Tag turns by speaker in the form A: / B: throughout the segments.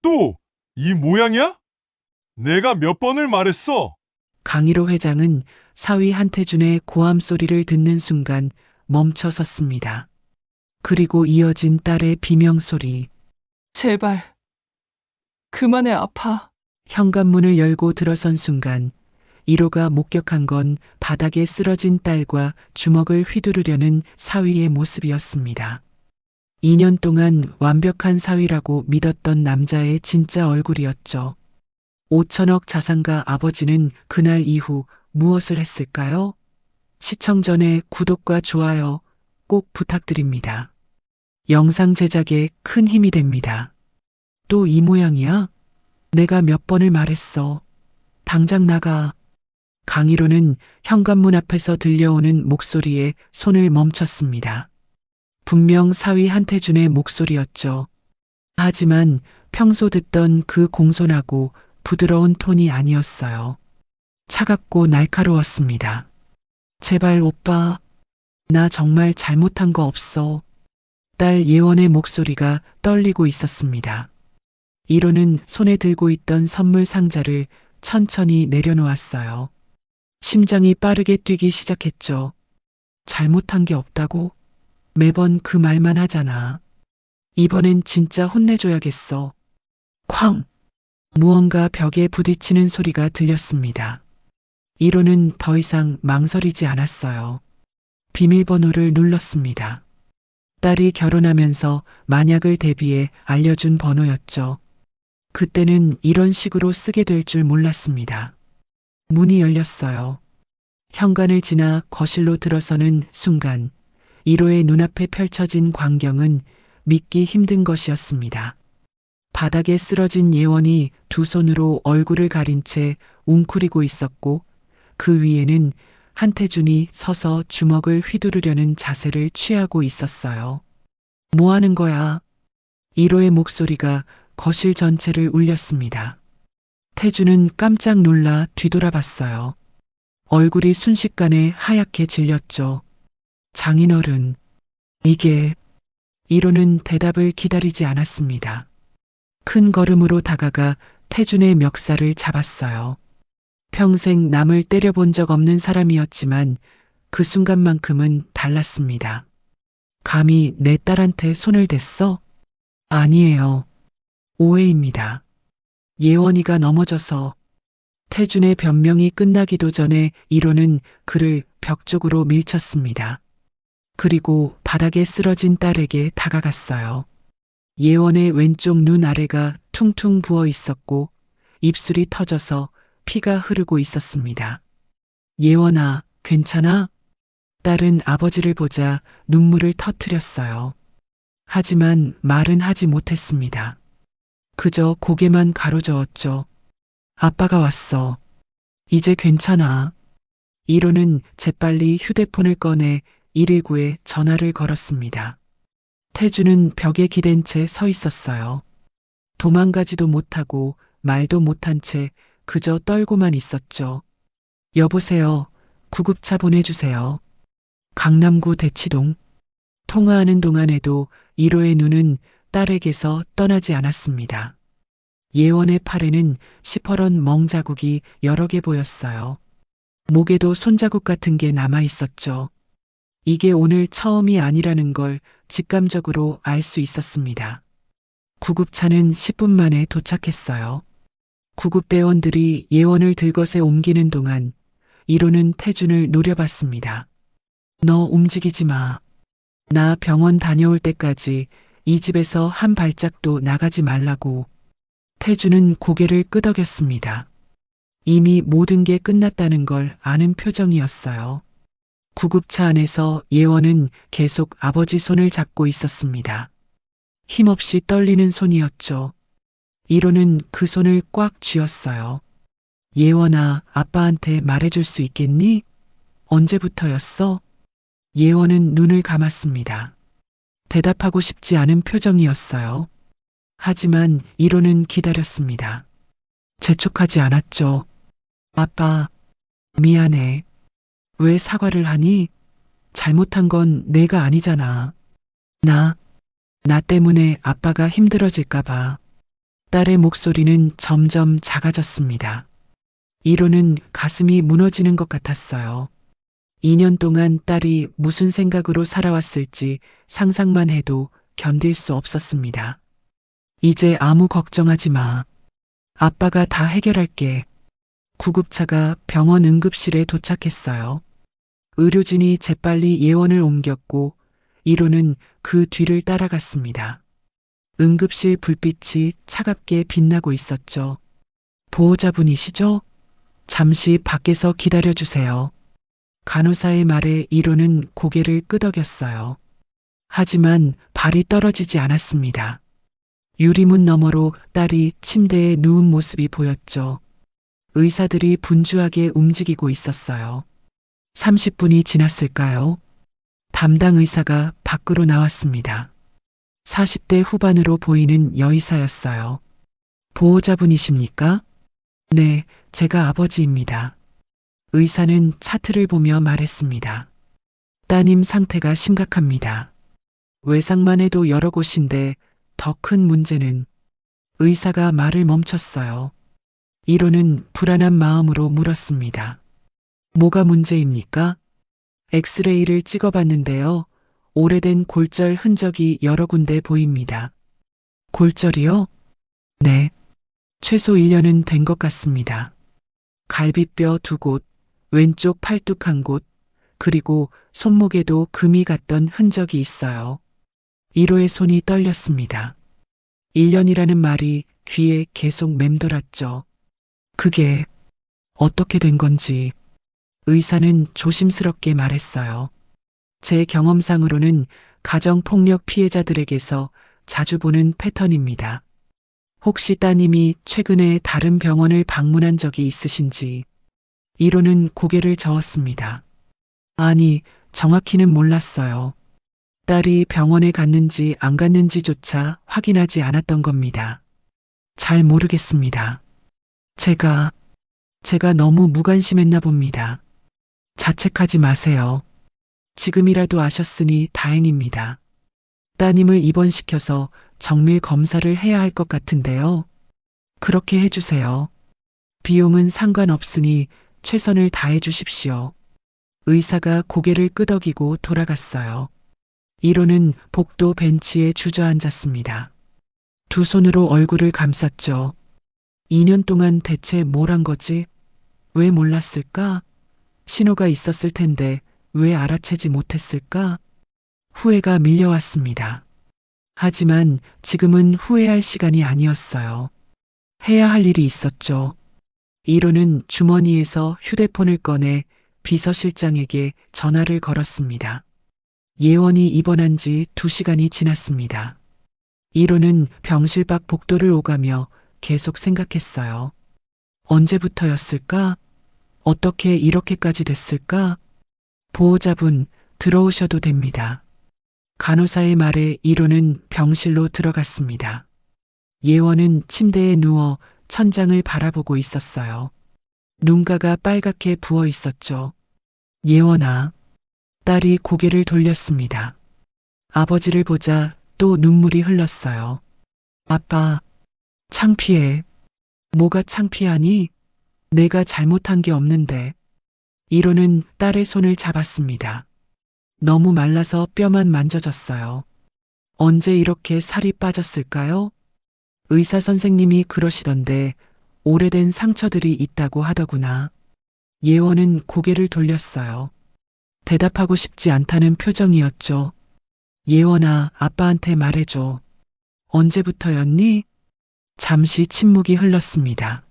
A: 또 이 모양이야? 내가 몇 번을 말했어.
B: 강일호 회장은 사위 한태준의 고함 소리를 듣는 순간 멈춰 섰습니다. 그리고 이어진 딸의 비명소리.
C: 제발, 그만해, 아파.
B: 현관문을 열고 들어선 순간 1호가 목격한 건 바닥에 쓰러진 딸과 주먹을 휘두르려는 사위의 모습이었습니다. 2년 동안 완벽한 사위라고 믿었던 남자의 진짜 얼굴이었죠. 5천억 자산가 아버지는 그날 이후 무엇을 했을까요? 시청 전에 구독과 좋아요 꼭 부탁드립니다. 영상 제작에 큰 힘이 됩니다. 또 이 모양이야? 내가 몇 번을 말했어. 당장 나가. 강희로는 현관문 앞에서 들려오는 목소리에 손을 멈췄습니다. 분명 사위 한태준의 목소리였죠. 하지만 평소 듣던 그 공손하고 부드러운 톤이 아니었어요. 차갑고 날카로웠습니다. 제발 오빠, 나 정말 잘못한 거 없어. 딸 예원의 목소리가 떨리고 있었습니다. 1호는 손에 들고 있던 선물 상자를 천천히 내려놓았어요. 심장이 빠르게 뛰기 시작했죠. 잘못한 게 없다고? 매번 그 말만 하잖아. 이번엔 진짜 혼내줘야겠어. 쾅! 무언가 벽에 부딪히는 소리가 들렸습니다. 1호는 더 이상 망설이지 않았어요. 비밀번호를 눌렀습니다. 딸이 결혼하면서 만약을 대비해 알려준 번호였죠. 그때는 이런 식으로 쓰게 될 줄 몰랐습니다. 문이 열렸어요. 현관을 지나 거실로 들어서는 순간 1호의 눈앞에 펼쳐진 광경은 믿기 힘든 것이었습니다. 바닥에 쓰러진 예원이 두 손으로 얼굴을 가린 채 웅크리고 있었고 그 위에는 한태준이 서서 주먹을 휘두르려는 자세를 취하고 있었어요. 뭐 하는 거야? 1호의 목소리가 거실 전체를 울렸습니다. 태준은 깜짝 놀라 뒤돌아봤어요. 얼굴이 순식간에 하얗게 질렸죠. 장인어른, 이게... 1호는 대답을 기다리지 않았습니다. 큰 걸음으로 다가가 태준의 멱살을 잡았어요. 평생 남을 때려본 적 없는 사람이었지만 그 순간만큼은 달랐습니다. 감히 내 딸한테 손을 댔어? 아니에요. 오해입니다. 예원이가 넘어져서. 태준의 변명이 끝나기도 전에 1호는 그를 벽 쪽으로 밀쳤습니다. 그리고 바닥에 쓰러진 딸에게 다가갔어요. 예원의 왼쪽 눈 아래가 퉁퉁 부어 있었고 입술이 터져서 피가 흐르고 있었습니다. 예원아, 괜찮아? 딸은 아버지를 보자 눈물을 터뜨렸어요. 하지만 말은 하지 못했습니다. 그저 고개만 가로저었죠. 아빠가 왔어. 이제 괜찮아. 1호는 재빨리 휴대폰을 꺼내 119에 전화를 걸었습니다. 태주는 벽에 기댄 채 서 있었어요. 도망가지도 못하고 말도 못한 채 그저 떨고만 있었죠. 여보세요. 구급차 보내주세요. 강남구 대치동. 통화하는 동안에도 1호의 눈은 딸에게서 떠나지 않았습니다. 예원의 팔에는 시퍼런 멍자국이 여러 개 보였어요. 목에도 손자국 같은 게 남아 있었죠. 이게 오늘 처음이 아니라는 걸 직감적으로 알 수 있었습니다. 구급차는 10분 만에 도착했어요. 구급대원들이 예원을 들것에 옮기는 동안 1호는 태준을 노려봤습니다. 너 움직이지 마. 나 병원 다녀올 때까지 이 집에서 한 발짝도 나가지 말라고. 태준은 고개를 끄덕였습니다. 이미 모든 게 끝났다는 걸 아는 표정이었어요. 구급차 안에서 예원은 계속 아버지 손을 잡고 있었습니다. 힘없이 떨리는 손이었죠. 1호는 그 손을 꽉 쥐었어요. 예원아, 아빠한테 말해줄 수 있겠니? 언제부터였어? 예원은 눈을 감았습니다. 대답하고 싶지 않은 표정이었어요. 하지만 1호는 기다렸습니다. 재촉하지 않았죠. 아빠, 미안해. 왜 사과를 하니? 잘못한 건 내가 아니잖아. 나 때문에 아빠가 힘들어질까봐. 딸의 목소리는 점점 작아졌습니다. 이로는 가슴이 무너지는 것 같았어요. 2년 동안 딸이 무슨 생각으로 살아왔을지 상상만 해도 견딜 수 없었습니다. 이제 아무 걱정하지 마. 아빠가 다 해결할게. 구급차가 병원 응급실에 도착했어요. 의료진이 재빨리 예원을 옮겼고 이로는 그 뒤를 따라갔습니다. 응급실 불빛이 차갑게 빛나고 있었죠. 보호자분이시죠? 잠시 밖에서 기다려주세요. 간호사의 말에 이로는 고개를 끄덕였어요. 하지만 발이 떨어지지 않았습니다. 유리문 너머로 딸이 침대에 누운 모습이 보였죠. 의사들이 분주하게 움직이고 있었어요. 30분이 지났을까요? 담당 의사가 밖으로 나왔습니다. 40대 후반으로 보이는 여의사였어요. 보호자분이십니까? 네, 제가 아버지입니다. 의사는 차트를 보며 말했습니다. 따님 상태가 심각합니다. 외상만 해도 여러 곳인데 더 큰 문제는 의사가 말을 멈췄어요. 이로는 불안한 마음으로 물었습니다. 뭐가 문제입니까? 엑스레이를 찍어봤는데요. 오래된 골절 흔적이 여러 군데 보입니다. 골절이요? 네. 최소 1년은 된 것 같습니다. 갈비뼈 2곳, 왼쪽 팔뚝 1곳, 그리고 손목에도 금이 갔던 흔적이 있어요. 1호의 손이 떨렸습니다. 1년이라는 말이 귀에 계속 맴돌았죠. 그게 어떻게 된 건지 의사는 조심스럽게 말했어요. 제 경험상으로는 가정폭력 피해자들에게서 자주 보는 패턴입니다. 혹시 따님이 최근에 다른 병원을 방문한 적이 있으신지? 1호는 고개를 저었습니다. 아니, 정확히는 몰랐어요. 딸이 병원에 갔는지 안 갔는지조차 확인하지 않았던 겁니다. 잘 모르겠습니다. 제가 너무 무관심했나 봅니다. 자책하지 마세요. 지금이라도 아셨으니 다행입니다. 따님을 입원시켜서 정밀 검사를 해야 할 것 같은데요. 그렇게 해주세요. 비용은 상관없으니 최선을 다해 주십시오. 의사가 고개를 끄덕이고 돌아갔어요. 1호는 복도 벤치에 주저앉았습니다. 두 손으로 얼굴을 감쌌죠. 2년 동안 대체 뭘 한 거지? 왜 몰랐을까? 신호가 있었을 텐데 왜 알아채지 못했을까? 후회가 밀려왔습니다. 하지만 지금은 후회할 시간이 아니었어요. 해야 할 일이 있었죠. 1호는 주머니에서 휴대폰을 꺼내 비서실장에게 전화를 걸었습니다. 예원이 입원한 지 2시간이 지났습니다. 1호는 병실 밖 복도를 오가며 계속 생각했어요. 언제부터였을까? 어떻게 이렇게까지 됐을까? 보호자분, 들어오셔도 됩니다. 간호사의 말에 1호는 병실로 들어갔습니다. 예원은 침대에 누워 천장을 바라보고 있었어요. 눈가가 빨갛게 부어 있었죠. 예원아. 딸이 고개를 돌렸습니다. 아버지를 보자 또 눈물이 흘렀어요. 아빠, 창피해. 뭐가 창피하니? 내가 잘못한 게 없는데. 1호는 딸의 손을 잡았습니다. 너무 말라서 뼈만 만져졌어요. 언제 이렇게 살이 빠졌을까요? 의사 선생님이 그러시던데 오래된 상처들이 있다고 하더구나. 예원은 고개를 돌렸어요. 대답하고 싶지 않다는 표정이었죠. 예원아, 아빠한테 말해줘. 언제부터였니? 잠시 침묵이 흘렀습니다.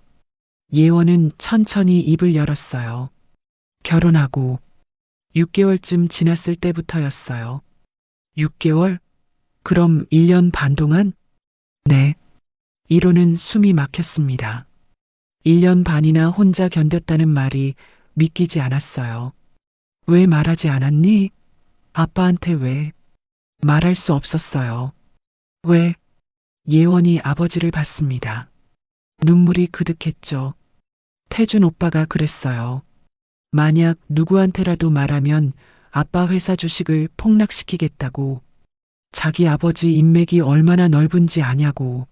B: 예원은 천천히 입을 열었어요. 결혼하고 6개월쯤 지났을 때부터였어요. 6개월? 그럼 1년 반 동안? 네. 1호는 숨이 막혔습니다. 1년 반이나 혼자 견뎠다는 말이 믿기지 않았어요. 왜 말하지 않았니? 아빠한테 왜? 말할 수 없었어요. 왜? 예원이 아버지를 봤습니다. 눈물이 그득했죠. 태준 오빠가 그랬어요. 만약 누구한테라도 말하면 아빠 회사 주식을 폭락시키겠다고. 자기 아버지 인맥이 얼마나 넓은지 아냐고.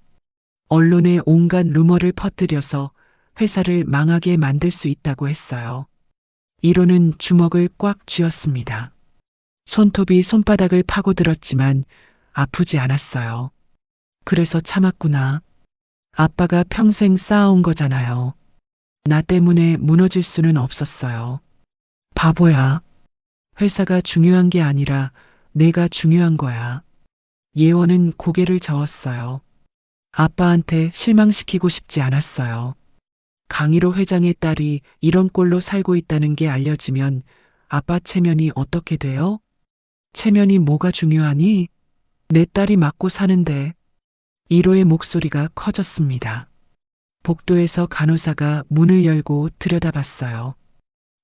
B: 언론에 온갖 루머를 퍼뜨려서 회사를 망하게 만들 수 있다고 했어요. 이로는 주먹을 꽉 쥐었습니다. 손톱이 손바닥을 파고들었지만 아프지 않았어요. 그래서 참았구나. 아빠가 평생 쌓아온 거잖아요. 나 때문에 무너질 수는 없었어요. 바보야. 회사가 중요한 게 아니라 내가 중요한 거야. 예원은 고개를 저었어요. 아빠한테 실망시키고 싶지 않았어요. 강일호 회장의 딸이 이런 꼴로 살고 있다는 게 알려지면 아빠 체면이 어떻게 돼요? 체면이 뭐가 중요하니? 내 딸이 맞고 사는데. 1호의 목소리가 커졌습니다. 복도에서 간호사가 문을 열고 들여다봤어요.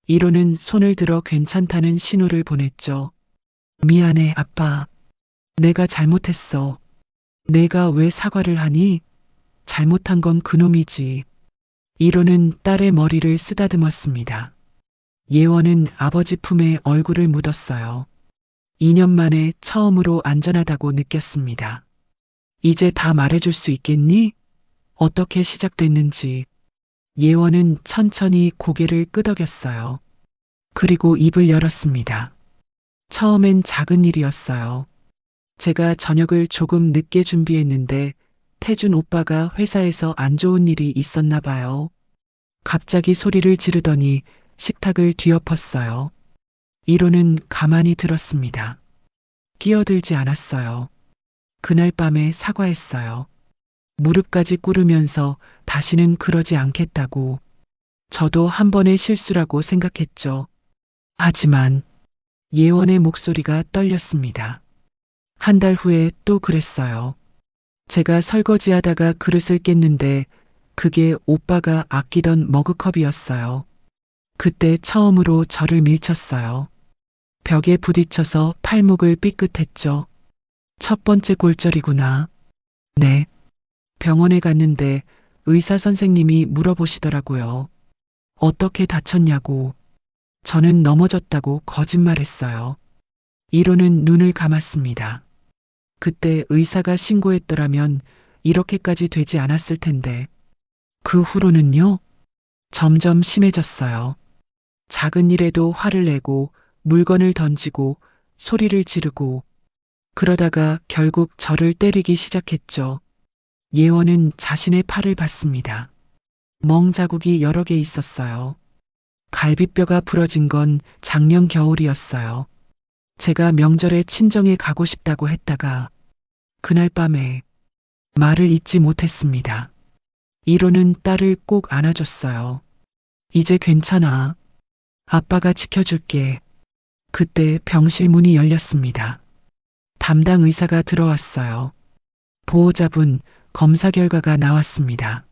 B: 1호는 손을 들어 괜찮다는 신호를 보냈죠. 미안해, 아빠. 내가 잘못했어. 내가 왜 사과를 하니? 잘못한 건 그놈이지. 1호는 딸의 머리를 쓰다듬었습니다. 예원은 아버지 품에 얼굴을 묻었어요. 2년 만에 처음으로 안전하다고 느꼈습니다. 이제 다 말해줄 수 있겠니? 어떻게 시작됐는지. 예원은 천천히 고개를 끄덕였어요. 그리고 입을 열었습니다. 처음엔 작은 일이었어요. 제가 저녁을 조금 늦게 준비했는데 태준 오빠가 회사에서 안 좋은 일이 있었나 봐요. 갑자기 소리를 지르더니 식탁을 뒤엎었어요. 1호는 가만히 들었습니다. 끼어들지 않았어요. 그날 밤에 사과했어요. 무릎까지 꿇으면서 다시는 그러지 않겠다고. 저도 한 번의 실수라고 생각했죠. 하지만 예원의 목소리가 떨렸습니다. 한 달 후에 또 그랬어요. 제가 설거지하다가 그릇을 깼는데 그게 오빠가 아끼던 머그컵이었어요. 그때 처음으로 저를 밀쳤어요. 벽에 부딪혀서 팔목을 삐끗했죠. 첫 번째 골절이구나. 네. 병원에 갔는데 의사 선생님이 물어보시더라고요. 어떻게 다쳤냐고. 저는 넘어졌다고 거짓말했어요. 1호는 눈을 감았습니다. 그때 의사가 신고했더라면 이렇게까지 되지 않았을 텐데. 그 후로는요? 점점 심해졌어요. 작은 일에도 화를 내고 물건을 던지고 소리를 지르고 그러다가 결국 저를 때리기 시작했죠. 예원은 자신의 팔을 봤습니다. 멍 자국이 여러 개 있었어요. 갈비뼈가 부러진 건 작년 겨울이었어요. 제가 명절에 친정에 가고 싶다고 했다가 그날 밤에 말을 잇지 못했습니다. 1호는 딸을 꼭 안아줬어요. 이제 괜찮아. 아빠가 지켜줄게. 그때 병실 문이 열렸습니다. 담당 의사가 들어왔어요. 보호자분, 검사 결과가 나왔습니다.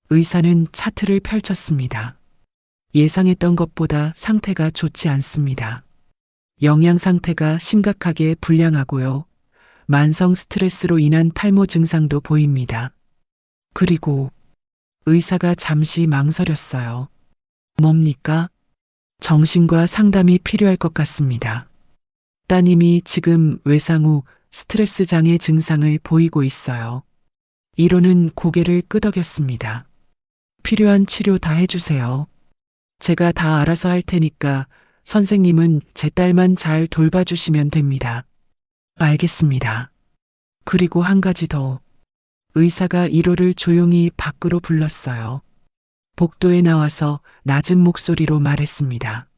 B: 의사는 차트를 펼쳤습니다. 예상했던 것보다 상태가 좋지 않습니다. 영양 상태가 심각하게 불량하고요. 만성 스트레스로 인한 탈모 증상도 보입니다. 그리고 의사가 잠시 망설였어요. 뭡니까? 정신과 상담이 필요할 것 같습니다. 따님이 지금 외상 후 스트레스 장애 증상을 보이고 있어요. 1호는 고개를 끄덕였습니다. 필요한 치료 다 해주세요. 제가 다 알아서 할 테니까 선생님은 제 딸만 잘 돌봐주시면 됩니다. 알겠습니다. 그리고 한 가지 더. 의사가 1호를 조용히 밖으로 불렀어요. 복도에 나와서 낮은 목소리로 말했습니다.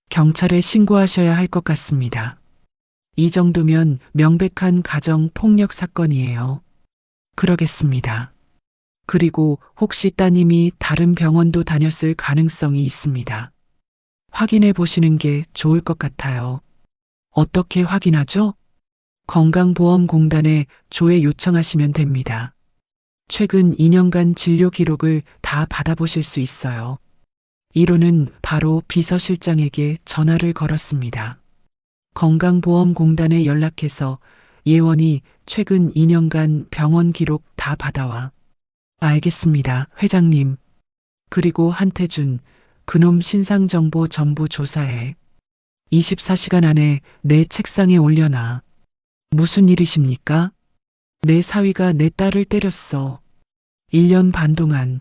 B: 경찰에 신고하셔야 할 것 같습니다. 이 정도면 명백한 가정 폭력 사건이에요. 그러겠습니다. 그리고 혹시 따님이 다른 병원도 다녔을 가능성이 있습니다. 확인해 보시는 게 좋을 것 같아요. 어떻게 확인하죠? 건강보험공단에 조회 요청하시면 됩니다. 최근 2년간 진료 기록을 다 받아보실 수 있어요. 1호는 바로 비서실장에게 전화를 걸었습니다. 건강보험공단에 연락해서 예원이 최근 2년간 병원 기록 다 받아와. 알겠습니다, 회장님. 그리고 한태준, 그놈 신상정보 전부 조사해. 24시간 안에 내 책상에 올려놔. 무슨 일이십니까? 내 사위가 내 딸을 때렸어. 1년 반 동안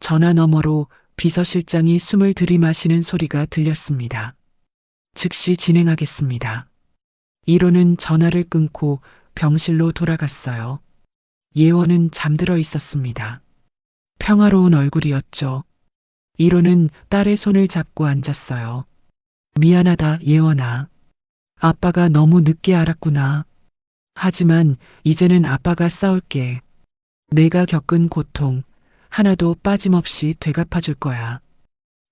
B: 전화 너머로 비서실장이 숨을 들이마시는 소리가 들렸습니다. 즉시 진행하겠습니다. 1호는 전화를 끊고 병실로 돌아갔어요. 예원은 잠들어 있었습니다. 평화로운 얼굴이었죠. 1호는 딸의 손을 잡고 앉았어요. 미안하다, 예원아. 아빠가 너무 늦게 알았구나. 하지만 이제는 아빠가 싸울게. 내가 겪은 고통 하나도 빠짐없이 되갚아 줄 거야.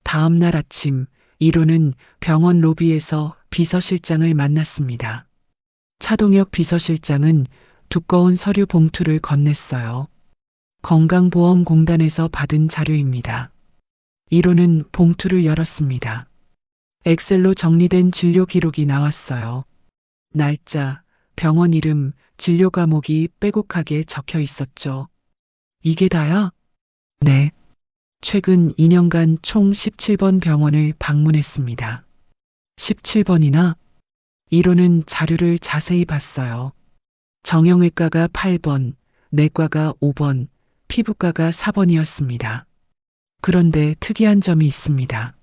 B: 다음 날 아침 1호는 병원 로비에서 비서실장을 만났습니다. 차동혁 비서실장은 두꺼운 서류 봉투를 건넸어요. 건강보험공단에서 받은 자료입니다. 1호는 봉투를 열었습니다. 엑셀로 정리된 진료 기록이 나왔어요. 날짜, 병원 이름, 진료 과목이 빼곡하게 적혀 있었죠. 이게 다야? 네. 최근 2년간 총 17번 병원을 방문했습니다. 17번이나? 1호는 자료를 자세히 봤어요. 정형외과가 8번, 내과가 5번, 피부과가 4번이었습니다. 그런데 특이한 점이 있습니다.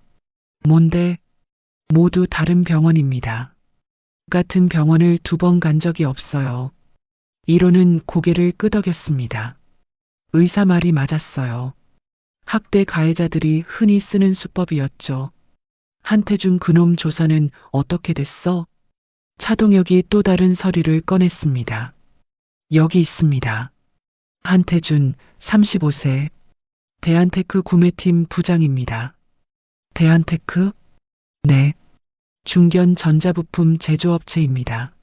B: 뭔데? 모두 다른 병원입니다. 같은 병원을 2번 간 적이 없어요. 1호는 고개를 끄덕였습니다. 의사 말이 맞았어요. 학대 가해자들이 흔히 쓰는 수법이었죠. 한태준 그놈 조사는 어떻게 됐어? 차동혁이 또 다른 서류를 꺼냈습니다. 여기 있습니다. 한태준, 35세. 대한테크 구매팀 부장입니다. 대한테크? 네. 중견 전자부품 제조업체입니다.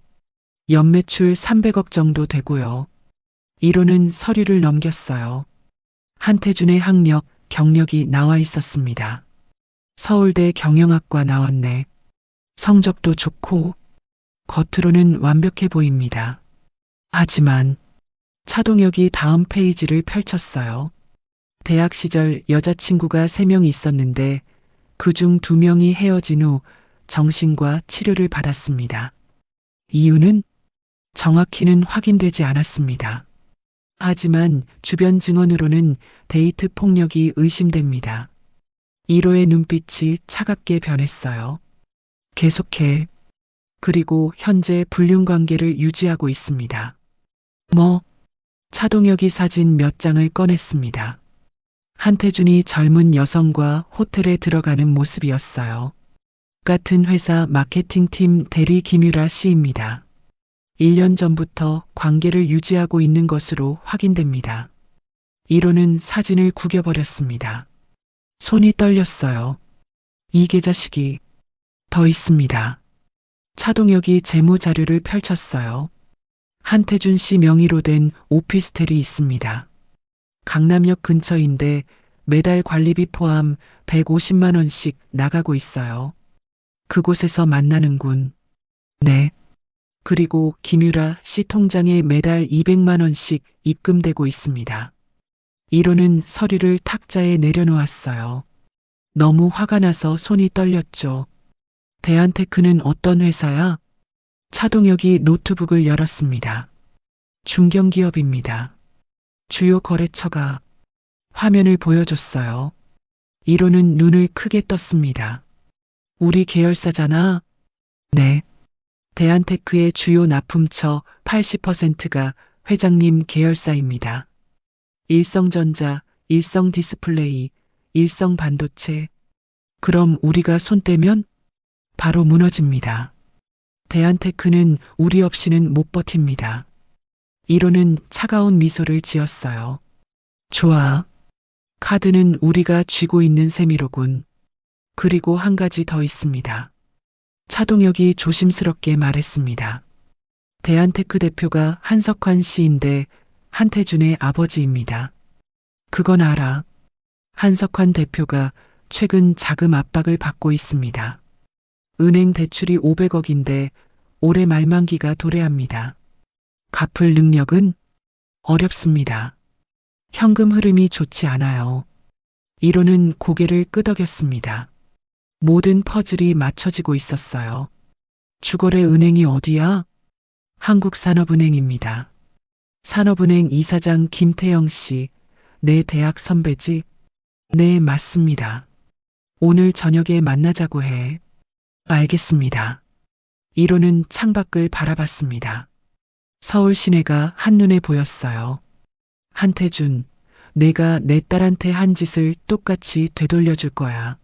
B: 연매출 300억 정도 되고요. 1호는 서류를 넘겼어요. 한태준의 학력, 경력이 나와 있었습니다. 서울대 경영학과 나왔네. 성적도 좋고 겉으로는 완벽해 보입니다. 하지만 차동혁이 다음 페이지를 펼쳤어요. 대학 시절 여자친구가 3명 있었는데 그중 2명이 헤어진 후 정신과 치료를 받았습니다. 이유는 정확히는 확인되지 않았습니다. 하지만 주변 증언으로는 데이트 폭력이 의심됩니다. 1호의 눈빛이 차갑게 변했어요. 계속해. 그리고 현재 불륜 관계를 유지하고 있습니다. 뭐? 차동혁이 사진 몇 장을 꺼냈습니다. 한태준이 젊은 여성과 호텔에 들어가는 모습이었어요. 같은 회사 마케팅팀 대리 김유라 씨입니다. 1년 전부터 관계를 유지하고 있는 것으로 확인됩니다. 1호는 사진을 구겨버렸습니다. 손이 떨렸어요. 이 계좌식이 더 있습니다. 차동혁이 재무 자료를 펼쳤어요. 한태준 씨 명의로 된 오피스텔이 있습니다. 강남역 근처인데 매달 관리비 포함 150만 원씩 나가고 있어요. 그곳에서 만나는군. 네. 그리고 김유라 씨 통장에 매달 200만 원씩 입금되고 있습니다. 1호는 서류를 탁자에 내려놓았어요. 너무 화가 나서 손이 떨렸죠. 대한테크는 어떤 회사야? 차동혁이 노트북을 열었습니다. 중견기업입니다. 주요 거래처가 화면을 보여줬어요. 1호는 눈을 크게 떴습니다. 우리 계열사잖아. 네. 대한테크의 주요 납품처 80%가 회장님 계열사입니다. 일성전자, 일성디스플레이, 일성반도체. 그럼 우리가 손 떼면 바로 무너집니다. 대한테크는 우리 없이는 못 버팁니다. 1호는 차가운 미소를 지었어요. 좋아. 카드는 우리가 쥐고 있는 셈이로군. 그리고 한 가지 더 있습니다. 차동혁이 조심스럽게 말했습니다. 대한테크 대표가 한석환 씨인데 한태준의 아버지입니다. 그건 알아. 한석환 대표가 최근 자금 압박을 받고 있습니다. 은행 대출이 500억인데 올해 말만기가 도래합니다. 갚을 능력은 어렵습니다. 현금 흐름이 좋지 않아요. 1호는 고개를 끄덕였습니다. 모든 퍼즐이 맞춰지고 있었어요. 주거래 은행이 어디야? 한국산업은행입니다. 산업은행 이사장 김태영 씨, 내 대학 선배지? 네, 맞습니다. 오늘 저녁에 만나자고 해. 알겠습니다. 1호는 창밖을 바라봤습니다. 서울 시내가 한눈에 보였어요. 한태준, 내가 내 딸한테 한 짓을 똑같이 되돌려줄 거야.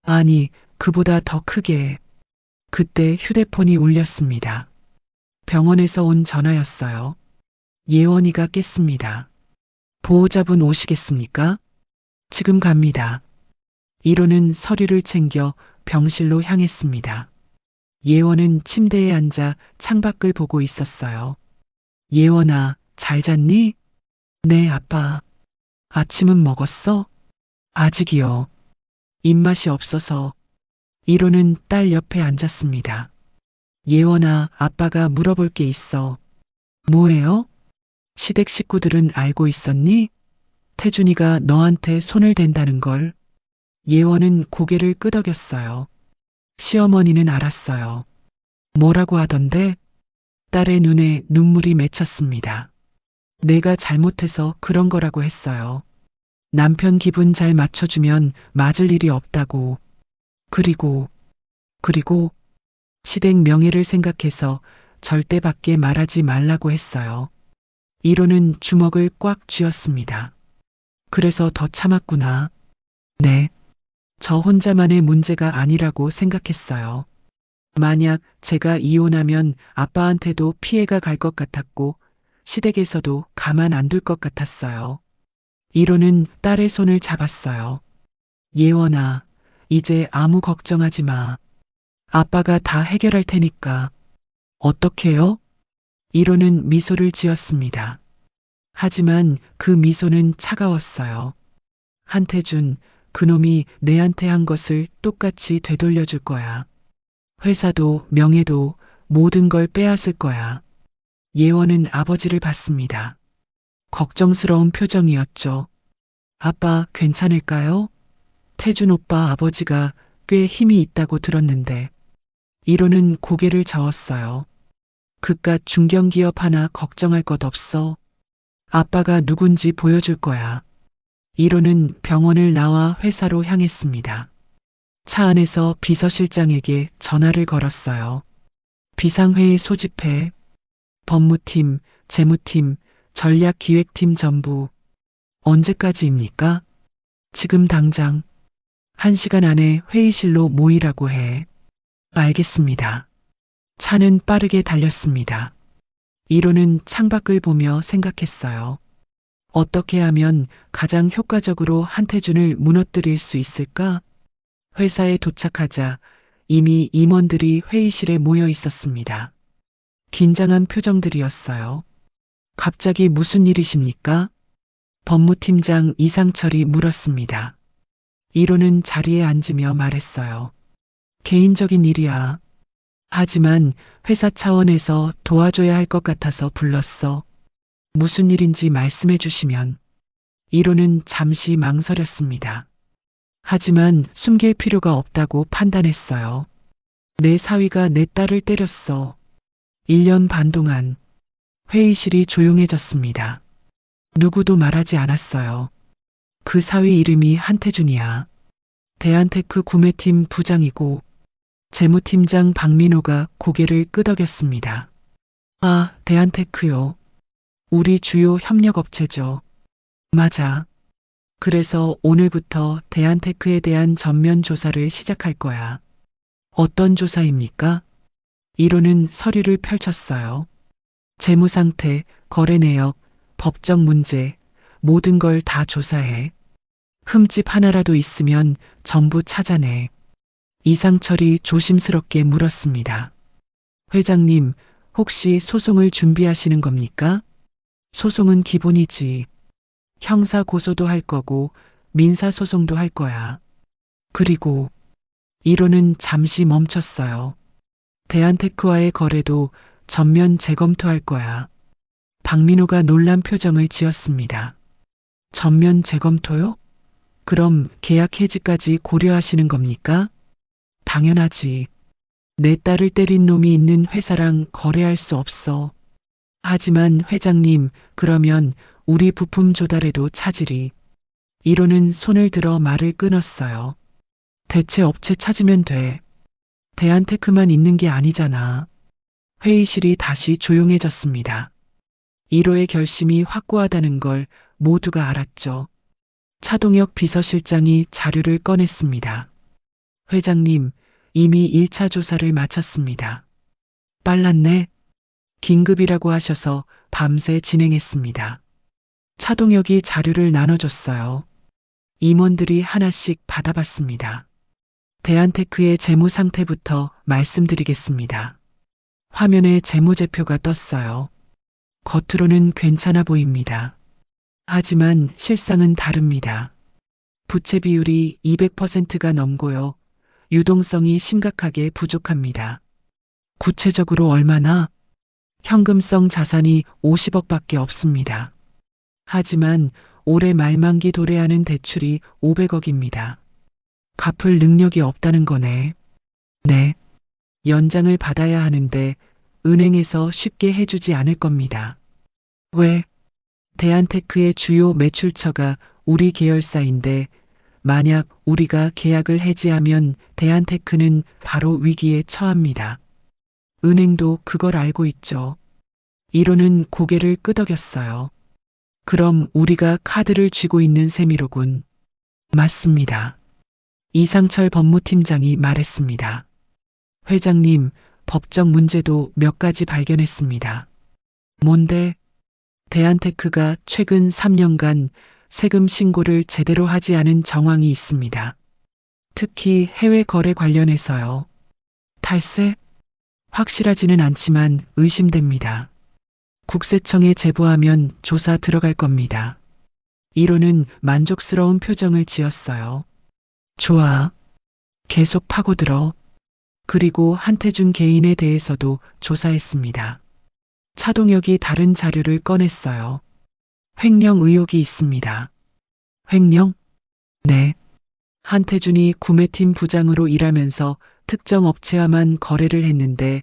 B: 아니, 그보다 더 크게. 그때 휴대폰이 울렸습니다. 병원에서 온 전화였어요. 예원이가 깼습니다. 보호자분 오시겠습니까? 지금 갑니다. 1호는 서류를 챙겨 병실로 향했습니다. 예원은 침대에 앉아 창밖을 보고 있었어요. 예원아, 잘 잤니? 네, 아빠. 아침은 먹었어? 아직이요. 입맛이 없어서. 1호는 딸 옆에 앉았습니다. 예원아, 아빠가 물어볼 게 있어. 뭐예요? 시댁 식구들은 알고 있었니? 태준이가 너한테 손을 댄다는 걸. 예원은 고개를 끄덕였어요. 시어머니는 알았어요. 뭐라고 하던데? 딸의 눈에 눈물이 맺혔습니다. 내가 잘못해서 그런 거라고 했어요. 남편 기분 잘 맞춰주면 맞을 일이 없다고. 그리고 시댁 명예를 생각해서 절대 밖에 말하지 말라고 했어요. 1호는 주먹을 꽉 쥐었습니다. 그래서 더 참았구나. 네. 저 혼자만의 문제가 아니라고 생각했어요. 만약 제가 이혼하면 아빠한테도 피해가 갈 것 같았고 시댁에서도 가만 안 둘 것 같았어요. 1호는 딸의 손을 잡았어요. 예원아, 이제 아무 걱정하지 마. 아빠가 다 해결할 테니까. 어떻게요? 1호는 미소를 지었습니다. 하지만 그 미소는 차가웠어요. 한태준, 그놈이 내한테 한 것을 똑같이 되돌려줄 거야. 회사도 명예도 모든 걸 빼앗을 거야. 예원은 아버지를 봤습니다. 걱정스러운 표정이었죠. 아빠 괜찮을까요? 태준 오빠 아버지가 꽤 힘이 있다고 들었는데. 1호는 고개를 저었어요. 그깟 중견기업 하나 걱정할 것 없어. 아빠가 누군지 보여줄 거야. 1호는 병원을 나와 회사로 향했습니다. 차 안에서 비서실장에게 전화를 걸었어요. 비상회의 소집해. 법무팀, 재무팀, 전략기획팀 전부. 언제까지입니까? 지금 당장. 1시간 안에 회의실로 모이라고 해. 알겠습니다. 차는 빠르게 달렸습니다. 1호는 창밖을 보며 생각했어요. 어떻게 하면 가장 효과적으로 한태준을 무너뜨릴 수 있을까? 회사에 도착하자 이미 임원들이 회의실에 모여 있었습니다. 긴장한 표정들이었어요. 갑자기 무슨 일이십니까? 법무팀장 이상철이 물었습니다. 1호는 자리에 앉으며 말했어요. 개인적인 일이야. 하지만 회사 차원에서 도와줘야 할 것 같아서 불렀어. 무슨 일인지 말씀해 주시면. 1호는 잠시 망설였습니다. 하지만 숨길 필요가 없다고 판단했어요. 내 사위가 내 딸을 때렸어. 1년 반 동안. 회의실이 조용해졌습니다. 누구도 말하지 않았어요. 그 사위 이름이 한태준이야. 대한테크 구매팀 부장이고 재무팀장 박민호가 고개를 끄덕였습니다. 아, 대한테크요. 우리 주요 협력업체죠. 맞아. 그래서 오늘부터 대한테크에 대한 전면 조사를 시작할 거야. 어떤 조사입니까? 1호는 서류를 펼쳤어요. 재무 상태, 거래 내역, 법적 문제, 모든 걸 다 조사해. 흠집 하나라도 있으면 전부 찾아내. 이상철이 조심스럽게 물었습니다. 회장님, 혹시 소송을 준비하시는 겁니까? 소송은 기본이지. 형사 고소도 할 거고 민사 소송도 할 거야. 그리고 1호는 잠시 멈췄어요. 대한테크와의 거래도 전면 재검토할 거야. 박민호가 놀란 표정을 지었습니다. 전면 재검토요? 그럼 계약 해지까지 고려하시는 겁니까? 당연하지. 내 딸을 때린 놈이 있는 회사랑 거래할 수 없어. 하지만 회장님, 그러면 우리 부품 조달에도 차질이. 1호는 손을 들어 말을 끊었어요. 대체 업체 찾으면 돼. 대한테크만 있는 게 아니잖아. 회의실이 다시 조용해졌습니다. 1호의 결심이 확고하다는 걸 모두가 알았죠. 차동혁 비서실장이 자료를 꺼냈습니다. 회장님, 이미 1차 조사를 마쳤습니다. 빨랐네. 긴급이라고 하셔서 밤새 진행했습니다. 차동혁이 자료를 나눠줬어요. 임원들이 하나씩 받아봤습니다. 대한테크의 재무 상태부터 말씀드리겠습니다. 화면에 재무제표가 떴어요. 겉으로는 괜찮아 보입니다. 하지만 실상은 다릅니다. 부채 비율이 200%가 넘고요. 유동성이 심각하게 부족합니다. 구체적으로 얼마나? 현금성 자산이 50억밖에 없습니다. 하지만 올해 말만기 도래하는 대출이 500억입니다. 갚을 능력이 없다는 거네. 네. 연장을 받아야 하는데 은행에서 쉽게 해주지 않을 겁니다. 왜? 대한테크의 주요 매출처가 우리 계열사인데 만약 우리가 계약을 해지하면 대한테크는 바로 위기에 처합니다. 은행도 그걸 알고 있죠. 1호는 고개를 끄덕였어요. 그럼 우리가 카드를 쥐고 있는 셈이로군. 맞습니다. 이상철 법무팀장이 말했습니다. 회장님, 법적 문제도 몇 가지 발견했습니다. 뭔데? 대한테크가 최근 3년간 세금 신고를 제대로 하지 않은 정황이 있습니다. 특히 해외 거래 관련해서요. 탈세? 확실하지는 않지만 의심됩니다. 국세청에 제보하면 조사 들어갈 겁니다. 1호는 만족스러운 표정을 지었어요. 좋아. 계속 파고들어. 그리고 한태준 개인에 대해서도 조사했습니다. 차동혁이 다른 자료를 꺼냈어요. 횡령 의혹이 있습니다. 횡령? 네. 한태준이 구매팀 부장으로 일하면서 특정 업체와만 거래를 했는데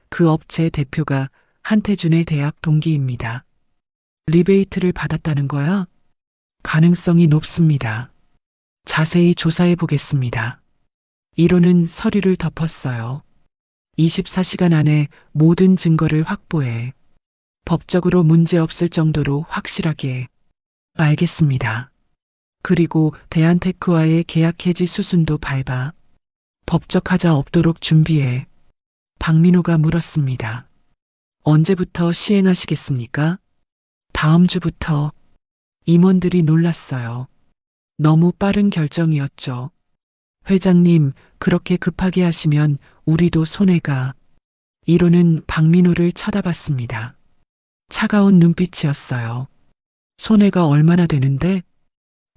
B: 그 업체 대표가 한태준의 대학 동기입니다. 리베이트를 받았다는 거야? 가능성이 높습니다. 자세히 조사해 보겠습니다. 1호는 서류를 덮었어요. 24시간 안에 모든 증거를 확보해. 법적으로 문제 없을 정도로 확실하게. 알겠습니다. 그리고 대한테크와의 계약 해지 수순도 밟아. 법적 하자 없도록 준비해. 박민호가 물었습니다. 언제부터 시행하시겠습니까? 다음 주부터. 임원들이 놀랐어요. 너무 빠른 결정이었죠. 회장님, 그렇게 급하게 하시면 우리도 손해가. 1호는 박민호를 쳐다봤습니다. 차가운 눈빛이었어요. 손해가 얼마나 되는데?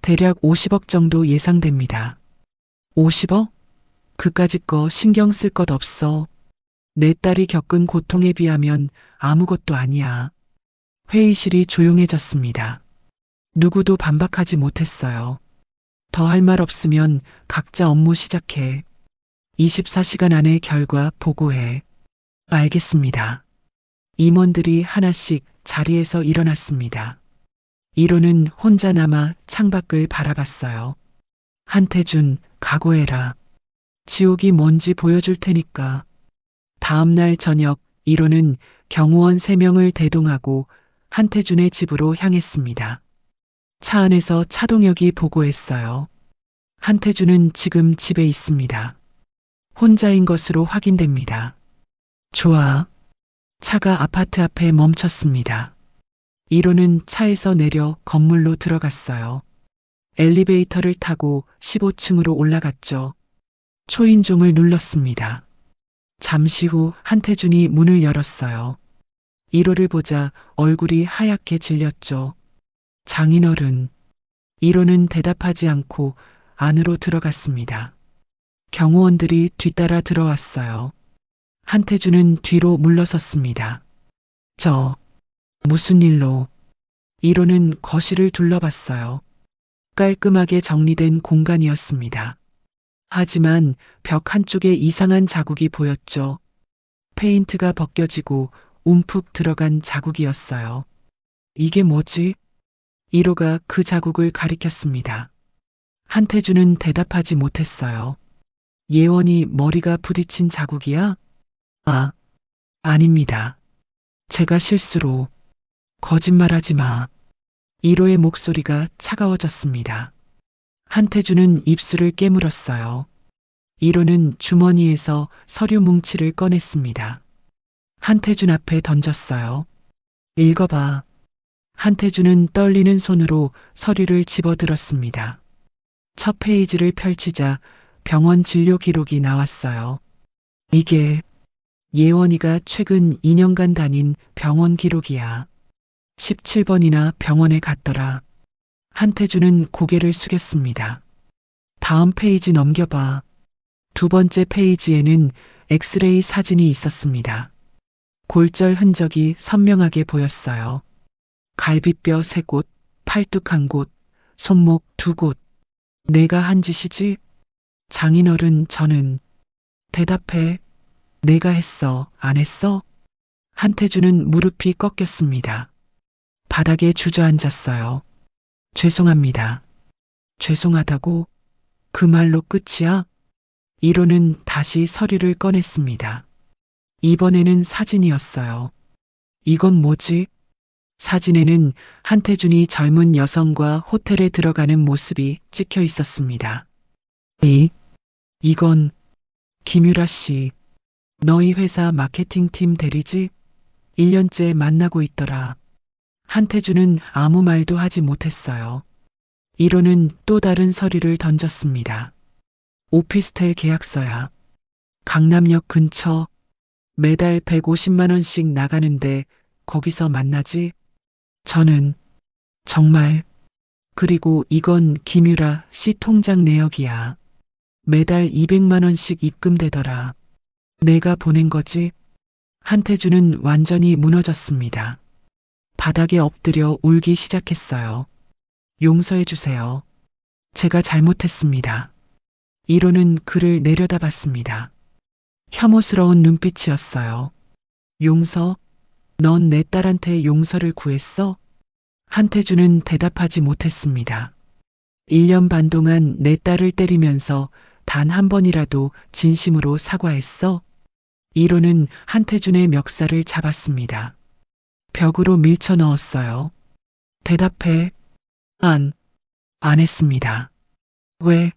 B: 대략 50억 정도 예상됩니다. 50억? 그까짓 거 신경 쓸 것 없어. 내 딸이 겪은 고통에 비하면 아무것도 아니야. 회의실이 조용해졌습니다. 누구도 반박하지 못했어요. 더 할 말 없으면 각자 업무 시작해. 24시간 안에 결과 보고해. 알겠습니다. 임원들이 하나씩 자리에서 일어났습니다. 1호는 혼자 남아 창밖을 바라봤어요. 한태준, 각오해라. 지옥이 뭔지 보여줄 테니까. 다음 날 저녁 1호는 경호원 3명을 대동하고 한태준의 집으로 향했습니다. 차 안에서 차동혁이 보고했어요. 한태준은 지금 집에 있습니다. 혼자인 것으로 확인됩니다. 좋아. 차가 아파트 앞에 멈췄습니다. 1호는 차에서 내려 건물로 들어갔어요. 엘리베이터를 타고 15층으로 올라갔죠. 초인종을 눌렀습니다. 잠시 후 한태준이 문을 열었어요. 1호를 보자 얼굴이 하얗게 질렸죠. 장인어른. 1호는 대답하지 않고 안으로 들어갔습니다. 경호원들이 뒤따라 들어왔어요. 한태준은 뒤로 물러섰습니다. 무슨 일로? 1호는 거실을 둘러봤어요. 깔끔하게 정리된 공간이었습니다. 하지만 벽 한쪽에 이상한 자국이 보였죠. 페인트가 벗겨지고 움푹 들어간 자국이었어요. 이게 뭐지? 1호가 그 자국을 가리켰습니다. 한태준은 대답하지 못했어요. 예원이 머리가 부딪힌 자국이야? 아, 아닙니다. 제가 실수로. 거짓말하지 마. 1호의 목소리가 차가워졌습니다. 한태준은 입술을 깨물었어요. 1호는 주머니에서 서류 뭉치를 꺼냈습니다. 한태준 앞에 던졌어요. 읽어봐. 한태준은 떨리는 손으로 서류를 집어들었습니다. 첫 페이지를 펼치자 병원 진료 기록이 나왔어요. 이게 예원이가 최근 2년간 다닌 병원 기록이야. 17번이나 병원에 갔더라. 한태준은 고개를 숙였습니다. 다음 페이지 넘겨봐. 두 번째 페이지에는 엑스레이 사진이 있었습니다. 골절 흔적이 선명하게 보였어요. 갈비뼈 3곳, 팔뚝 1곳, 손목 2곳. 내가 한 짓이지? 장인어른, 저는. 대답해. 내가 했어, 안 했어? 한태준은 무릎이 꺾였습니다. 바닥에 주저앉았어요. 죄송합니다. 죄송하다고? 그 말로 끝이야? 1호는 다시 서류를 꺼냈습니다. 이번에는 사진이었어요. 이건 뭐지? 사진에는 한태준이 젊은 여성과 호텔에 들어가는 모습이 찍혀 있었습니다. 이건 김유라 씨. 너희 회사 마케팅팀 대리지? 1년째 만나고 있더라. 한태준은 아무 말도 하지 못했어요. 1호는 또 다른 서류를 던졌습니다. 오피스텔 계약서야. 강남역 근처. 매달 150만 원씩 나가는데 거기서 만나지? 저는 정말. 그리고 이건 김유라 씨 통장 내역이야. 매달 200만 원씩 입금되더라. 내가 보낸 거지? 한태준은 완전히 무너졌습니다. 바닥에 엎드려 울기 시작했어요. 용서해 주세요. 제가 잘못했습니다. 1호는 그를 내려다봤습니다. 혐오스러운 눈빛이었어요. 용서? 넌 내 딸한테 용서를 구했어? 한태준은 대답하지 못했습니다. 1년 반 동안 내 딸을 때리면서 단 한 번이라도 진심으로 사과했어? 1호는 한태준의 멱살을 잡았습니다. 벽으로 밀쳐 넣었어요. 대답해. 안 했습니다. 왜?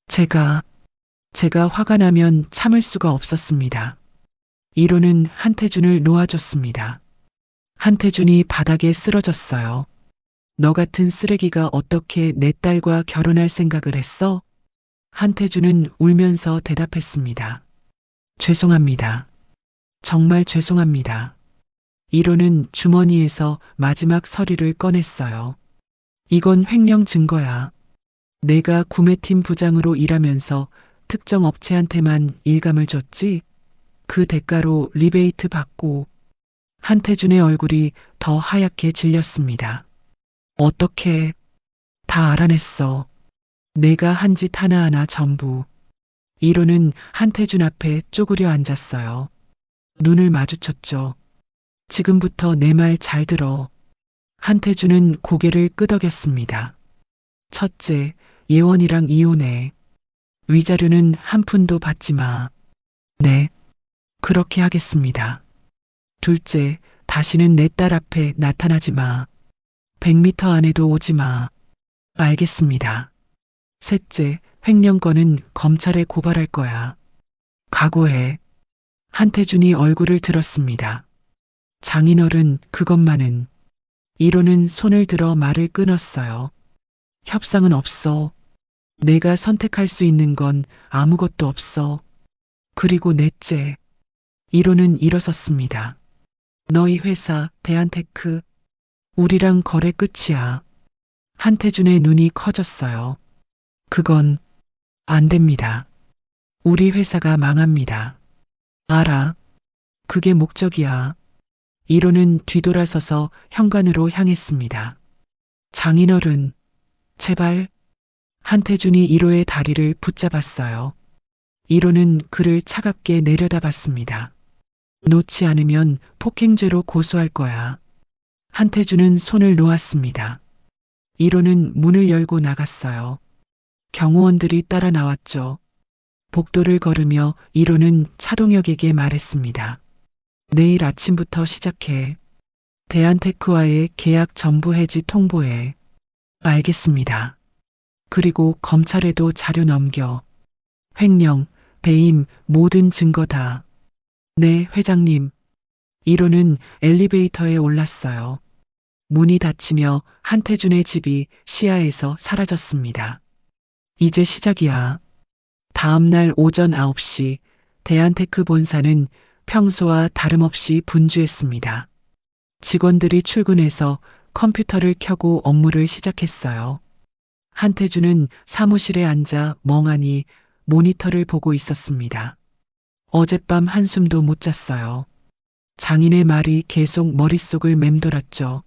B: 제가 화가 나면 참을 수가 없었습니다. 1호는 한태준을 놓아줬습니다. 한태준이 바닥에 쓰러졌어요. 너 같은 쓰레기가 어떻게 내 딸과 결혼할 생각을 했어? 한태준은 울면서 대답했습니다. 죄송합니다. 정말 죄송합니다. 1호는 주머니에서 마지막 서류를 꺼냈어요. 이건 횡령 증거야. 내가 구매팀 부장으로 일하면서 특정 업체한테만 일감을 줬지? 그 대가로 리베이트 받고. 한태준의 얼굴이 더 하얗게 질렸습니다. 어떻게? 다 알아냈어. 내가 한 짓 하나하나 전부. 1호는 한태준 앞에 쪼그려 앉았어요. 눈을 마주쳤죠. 지금부터 내 말 잘 들어. 한태준은 고개를 끄덕였습니다. 첫째, 예원이랑 이혼해. 위자료는 한 푼도 받지 마. 네, 그렇게 하겠습니다. 둘째, 다시는 내 딸 앞에 나타나지 마. 100m 안에도 오지 마. 알겠습니다. 셋째, 횡령건은 검찰에 고발할 거야. 각오해. 한태준이 얼굴을 들었습니다. 장인어른, 그것만은. 1호는 손을 들어 말을 끊었어요. 협상은 없어. 내가 선택할 수 있는 건 아무것도 없어. 그리고 넷째. 1호는 일어섰습니다. 너희 회사 대한테크 우리랑 거래 끝이야. 한태준의 눈이 커졌어요. 그건 안 됩니다. 우리 회사가 망합니다. 알아. 그게 목적이야. 1호는 뒤돌아서서 현관으로 향했습니다. 장인어른, 제발. 한태준이 1호의 다리를 붙잡았어요. 1호는 그를 차갑게 내려다봤습니다. 놓지 않으면 폭행죄로 고소할 거야. 한태준은 손을 놓았습니다. 1호는 문을 열고 나갔어요. 경호원들이 따라 나왔죠. 복도를 걸으며 1호는 차동혁에게 말했습니다. 내일 아침부터 시작해. 대한테크와의 계약 전부 해지 통보해. 알겠습니다. 그리고 검찰에도 자료 넘겨. 횡령, 배임, 모든 증거 다. 네, 회장님. 1호는 엘리베이터에 올랐어요. 문이 닫히며 한태준의 집이 시야에서 사라졌습니다. 이제 시작이야. 다음 날 오전 9시 대한테크 본사는 평소와 다름없이 분주했습니다. 직원들이 출근해서 컴퓨터를 켜고 업무를 시작했어요. 한태준은 사무실에 앉아 멍하니 모니터를 보고 있었습니다. 어젯밤 한숨도 못 잤어요. 장인의 말이 계속 머릿속을 맴돌았죠.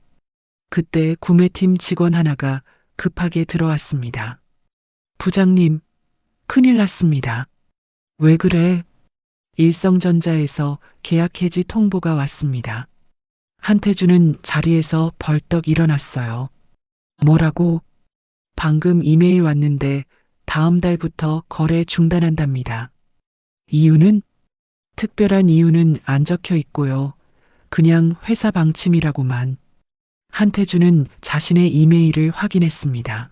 B: 그때 구매팀 직원 하나가 급하게 들어왔습니다. 부장님, 큰일 났습니다. 왜 그래? 일성전자에서 계약 해지 통보가 왔습니다. 한태준은 자리에서 벌떡 일어났어요. 뭐라고? 방금 이메일 왔는데 다음 달부터 거래 중단한답니다. 이유는? 특별한 이유는 안 적혀 있고요. 그냥 회사 방침이라고만. 한태준은 자신의 이메일을 확인했습니다.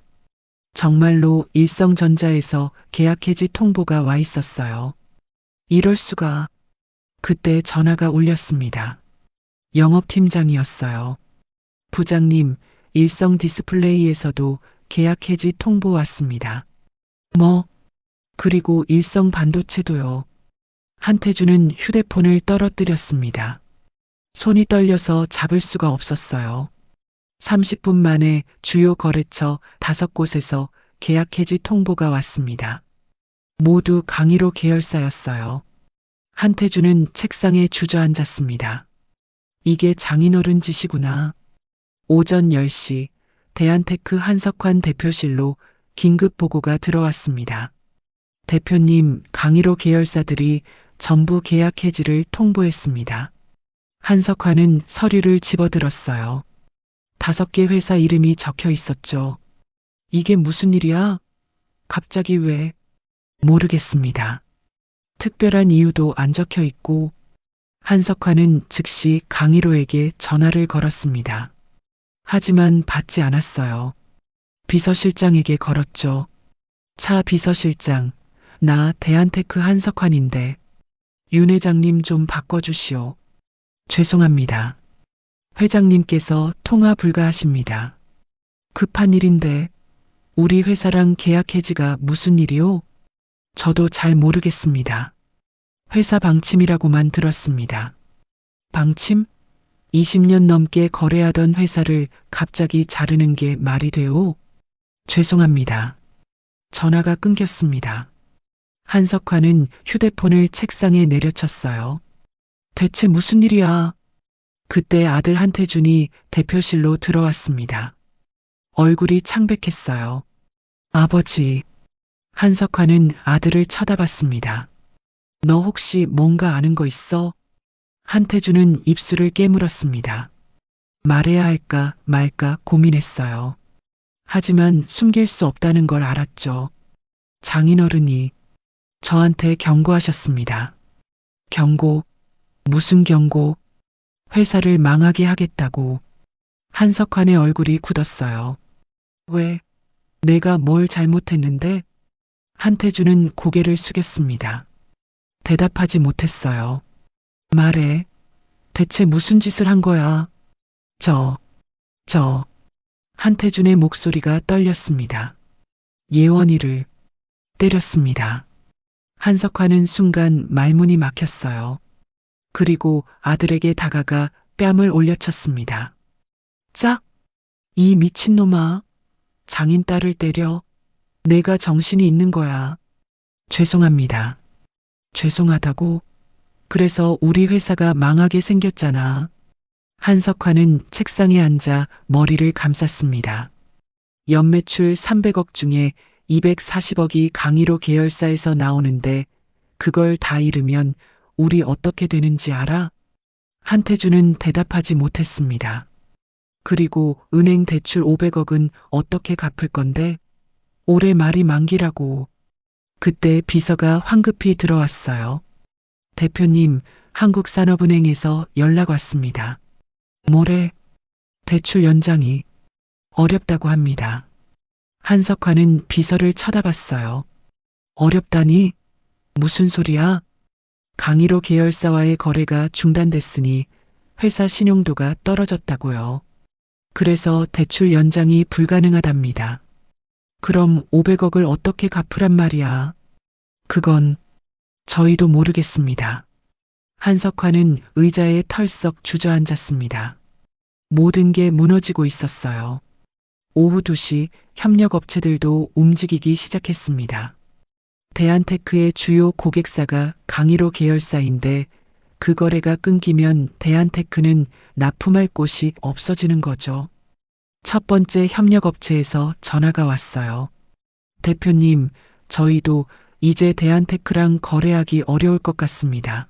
B: 정말로 일성전자에서 계약 해지 통보가 와 있었어요. 이럴 수가. 그때 전화가 울렸습니다. 영업팀장이었어요. 부장님, 일성 디스플레이에서도 계약 해지 통보 왔습니다. 뭐? 그리고 일성 반도체도요. 한태준은 휴대폰을 떨어뜨렸습니다. 손이 떨려서 잡을 수가 없었어요. 30분 만에 주요 거래처 5곳에서 계약 해지 통보가 왔습니다. 모두 강의로 계열사였어요. 한태준은 책상에 주저앉았습니다. 이게 장인어른 짓이구나. 오전 10시 대한테크 한석환 대표실로 긴급 보고가 들어왔습니다. 대표님, 강의로 계열사들이 전부 계약 해지를 통보했습니다. 한석환은 서류를 집어들었어요. 5개 회사 이름이 적혀 있었죠. 이게 무슨 일이야? 갑자기 왜? 모르겠습니다. 특별한 이유도 안 적혀 있고. 한석환은 즉시 강희로에게 전화를 걸었습니다. 하지만 받지 않았어요. 비서실장에게 걸었죠. 차 비서실장, 나 대한테크 한석환인데 윤 회장님 좀 바꿔주시오. 죄송합니다. 회장님께서 통화 불가하십니다. 급한 일인데 우리 회사랑 계약 해지가 무슨 일이오? 저도 잘 모르겠습니다. 회사 방침이라고만 들었습니다. 방침? 20년 넘게 거래하던 회사를 갑자기 자르는 게 말이 돼요? 죄송합니다. 전화가 끊겼습니다. 한석환은 휴대폰을 책상에 내려쳤어요. 대체 무슨 일이야? 그때 아들 한태준이 대표실로 들어왔습니다. 얼굴이 창백했어요. 아버지. 한석환은 아들을 쳐다봤습니다. 너 혹시 뭔가 아는 거 있어? 한태준은 입술을 깨물었습니다. 말해야 할까 말까 고민했어요. 하지만 숨길 수 없다는 걸 알았죠. 장인어른이 저한테 경고하셨습니다. 경고? 무슨 경고? 회사를 망하게 하겠다고. 한석환의 얼굴이 굳었어요. 왜? 내가 뭘 잘못했는데? 한태준은 고개를 숙였습니다. 대답하지 못했어요. 말해. 대체 무슨 짓을 한 거야? 저. 한태준의 목소리가 떨렸습니다. 예원이를 때렸습니다. 한석환은 순간 말문이 막혔어요. 그리고 아들에게 다가가 뺨을 올려쳤습니다. 짝! 이 미친놈아. 장인 딸을 때려. 내가 정신이 있는 거야. 죄송합니다. 죄송하다고? 그래서 우리 회사가 망하게 생겼잖아. 한석환은 책상에 앉아 머리를 감쌌습니다. 연매출 300억 중에 240억이 강의로 계열사에서 나오는데 그걸 다 잃으면 우리 어떻게 되는지 알아? 한태준은 대답하지 못했습니다. 그리고 은행 대출 500억은 어떻게 갚을 건데? 올해 말이 만기라고. 그때 비서가 황급히 들어왔어요. 대표님, 한국산업은행에서 연락 왔습니다. 뭐래? 대출 연장이 어렵다고 합니다. 한석환은 비서를 쳐다봤어요. 어렵다니? 무슨 소리야? 강일호 계열사와의 거래가 중단됐으니 회사 신용도가 떨어졌다고요. 그래서 대출 연장이 불가능하답니다. 그럼 500억을 어떻게 갚으란 말이야? 그건 저희도 모르겠습니다. 한석환은 의자에 털썩 주저앉았습니다. 모든 게 무너지고 있었어요. 오후 2시 협력업체들도 움직이기 시작했습니다. 대한테크의 주요 고객사가 강일호 계열사인데 그 거래가 끊기면 대한테크는 납품할 곳이 없어지는 거죠. 첫 번째 협력업체에서 전화가 왔어요. 대표님, 저희도 이제 대한테크랑 거래하기 어려울 것 같습니다.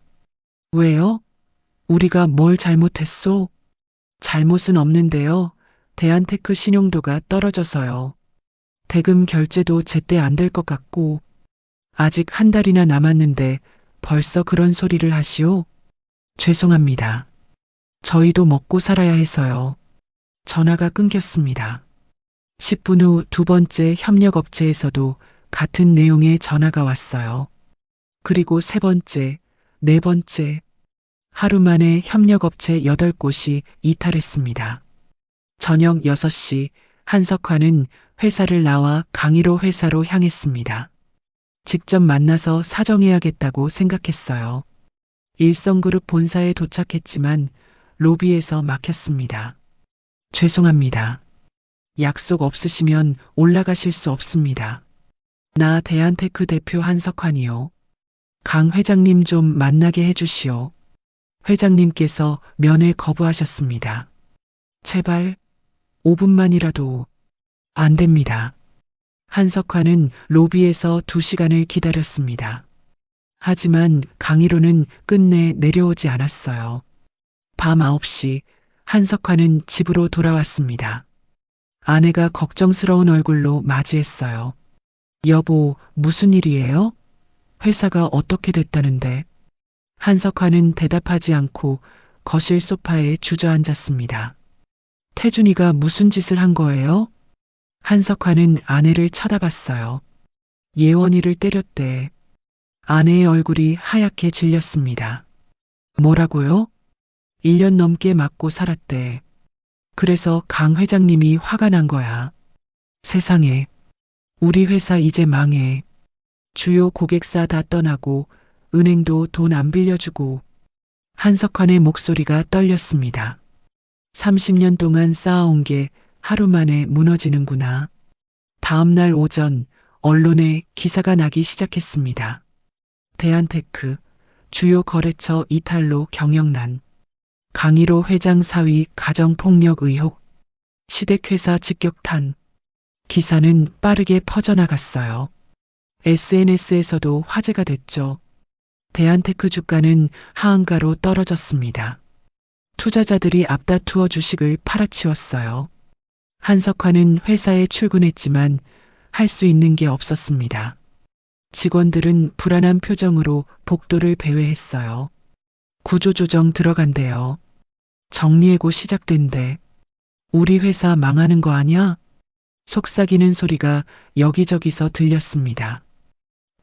B: 왜요? 우리가 뭘 잘못했소? 잘못은 없는데요. 대한테크 신용도가 떨어져서요. 대금 결제도 제때 안 될 것 같고, 아직 한 달이나 남았는데 벌써 그런 소리를 하시오? 죄송합니다. 저희도 먹고 살아야 해서요. 전화가 끊겼습니다. 10분 후 두 번째 협력업체에서도 같은 내용의 전화가 왔어요. 그리고 세 번째, 네 번째. 하루 만에 협력업체 8곳이 이탈했습니다. 저녁 6시 한석환은 회사를 나와 강일호 회사로 향했습니다. 직접 만나서 사정해야겠다고 생각했어요. 일성그룹 본사에 도착했지만 로비에서 막혔습니다. 죄송합니다. 약속 없으시면 올라가실 수 없습니다. 나 대한테크 대표 한석환이요. 강 회장님 좀 만나게 해주시오. 회장님께서 면회 거부하셨습니다. 제발 5분만이라도 안 됩니다. 한석환은 로비에서 2시간을 기다렸습니다. 하지만 강일호는 끝내 내려오지 않았어요. 밤 9시 한석환은 집으로 돌아왔습니다. 아내가 걱정스러운 얼굴로 맞이했어요. 여보, 무슨 일이에요? 회사가 어떻게 됐다는데? 한석환은 대답하지 않고 거실 소파에 주저앉았습니다. 태준이가 무슨 짓을 한 거예요? 한석환은 아내를 쳐다봤어요. 예원이를 때렸대. 아내의 얼굴이 하얗게 질렸습니다. 뭐라고요? 1년 넘게 맞고 살았대. 그래서 강 회장님이 화가 난 거야. 세상에, 우리 회사 이제 망해. 주요 고객사 다 떠나고 은행도 돈 안 빌려주고. 한석환의 목소리가 떨렸습니다. 30년 동안 쌓아온 게 하루 만에 무너지는구나. 다음 날 오전 언론에 기사가 나기 시작했습니다. 대한테크 주요 거래처 이탈로 경영난. 강일호 회장 사위 가정폭력 의혹. 시댁회사 직격탄. 기사는 빠르게 퍼져나갔어요. SNS에서도 화제가 됐죠. 대한테크 주가는 하한가로 떨어졌습니다. 투자자들이 앞다투어 주식을 팔아치웠어요. 한석환은 회사에 출근했지만 할 수 있는 게 없었습니다. 직원들은 불안한 표정으로 복도를 배회했어요. 구조조정 들어간대요. 정리해고 시작된대. 우리 회사 망하는 거 아냐? 속삭이는 소리가 여기저기서 들렸습니다.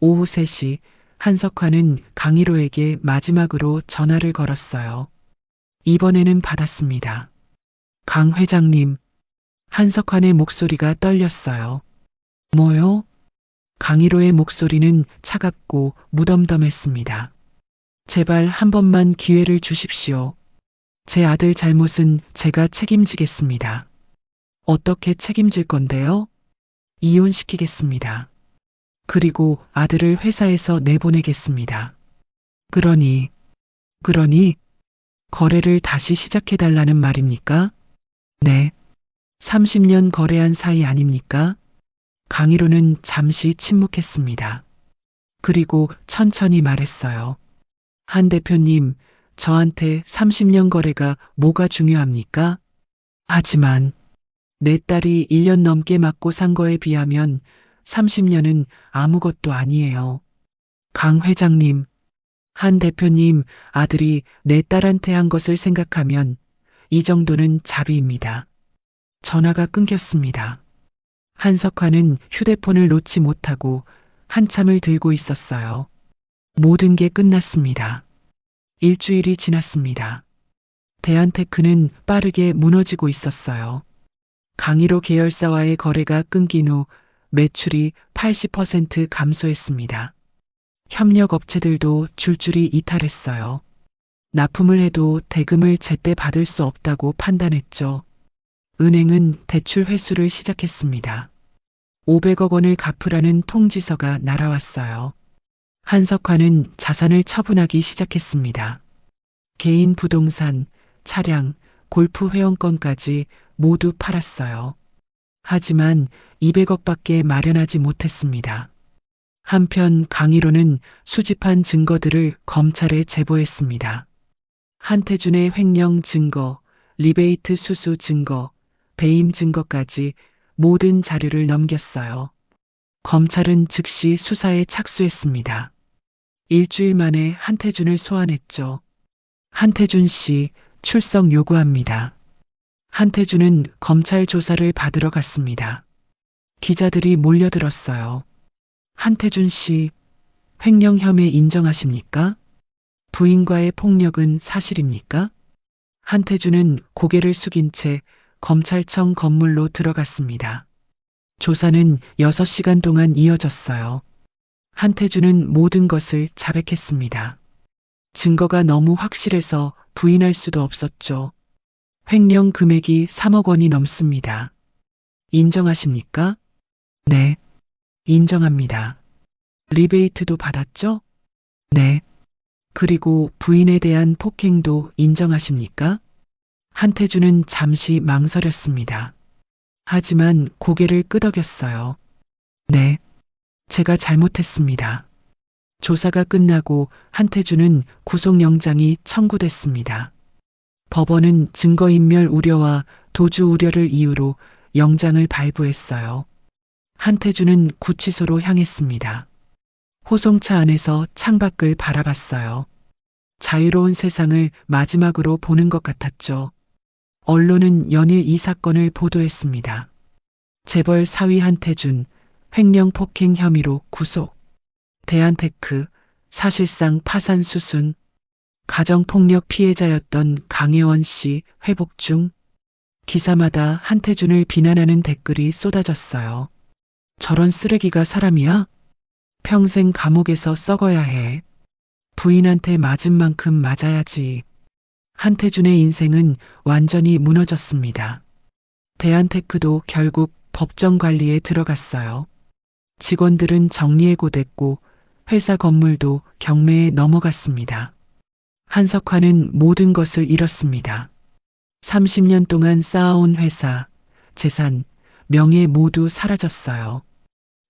B: 오후 3시 한석환은 강일호에게 마지막으로 전화를 걸었어요. 이번에는 받았습니다. 강 회장님. 한석환의 목소리가 떨렸어요. 뭐요? 강일호의 목소리는 차갑고 무덤덤했습니다. 제발 한 번만 기회를 주십시오. 제 아들 잘못은 제가 책임지겠습니다. 어떻게 책임질 건데요? 이혼시키겠습니다. 그리고 아들을 회사에서 내보내겠습니다. 그러니 거래를 다시 시작해달라는 말입니까? 네. 30년 거래한 사이 아닙니까? 강일호는 잠시 침묵했습니다. 그리고 천천히 말했어요. 한 대표님, 저한테 30년 거래가 뭐가 중요합니까? 하지만 내 딸이 1년 넘게 맞고 산 거에 비하면 30년은 아무것도 아니에요. 강 회장님, 한 대표님 아들이 내 딸한테 한 것을 생각하면 이 정도는 자비입니다. 전화가 끊겼습니다. 한석환은 휴대폰을 놓지 못하고 한참을 들고 있었어요. 모든 게 끝났습니다. 일주일이 지났습니다. 대한테크는 빠르게 무너지고 있었어요. 강일호 계열사와의 거래가 끊긴 후 매출이 80% 감소했습니다. 협력 업체들도 줄줄이 이탈했어요. 납품을 해도 대금을 제때 받을 수 없다고 판단했죠. 은행은 대출 회수를 시작했습니다. 500억 원을 갚으라는 통지서가 날아왔어요. 한석환은 자산을 처분하기 시작했습니다. 개인 부동산, 차량, 골프 회원권까지 모두 팔았어요. 하지만 200억밖에 마련하지 못했습니다. 한편 강일호는 수집한 증거들을 검찰에 제보했습니다. 한태준의 횡령 증거, 리베이트 수수 증거, 배임 증거까지 모든 자료를 넘겼어요. 검찰은 즉시 수사에 착수했습니다. 일주일 만에 한태준을 소환했죠. 한태준 씨 출석 요구합니다. 한태준은 검찰 조사를 받으러 갔습니다. 기자들이 몰려들었어요. 한태준 씨, 횡령 혐의 인정하십니까? 부인과의 폭력은 사실입니까? 한태준은 고개를 숙인 채 검찰청 건물로 들어갔습니다. 조사는 6시간 동안 이어졌어요. 한태준은 모든 것을 자백했습니다. 증거가 너무 확실해서 부인할 수도 없었죠. 횡령 금액이 3억 원이 넘습니다. 인정하십니까? 네, 인정합니다. 리베이트도 받았죠? 네. 그리고 부인에 대한 폭행도 인정하십니까? 한태준은 잠시 망설였습니다. 하지만 고개를 끄덕였어요. 네, 제가 잘못했습니다. 조사가 끝나고 한태준은 구속영장이 청구됐습니다. 법원은 증거인멸 우려와 도주 우려를 이유로 영장을 발부했어요. 한태준은 구치소로 향했습니다. 호송차 안에서 창밖을 바라봤어요. 자유로운 세상을 마지막으로 보는 것 같았죠. 언론은 연일 이 사건을 보도했습니다. 재벌 사위 한태준, 횡령 폭행 혐의로 구속. 대한테크, 사실상 파산 수순. 가정폭력 피해자였던 강혜원 씨 회복 중. 기사마다 한태준을 비난하는 댓글이 쏟아졌어요. 저런 쓰레기가 사람이야? 평생 감옥에서 썩어야 해. 부인한테 맞은 만큼 맞아야지. 한태준의 인생은 완전히 무너졌습니다. 대한테크도 결국 법정 관리에 들어갔어요. 직원들은 정리해고됐고 회사 건물도 경매에 넘어갔습니다. 한석환은 모든 것을 잃었습니다. 30년 동안 쌓아온 회사, 재산, 명예 모두 사라졌어요.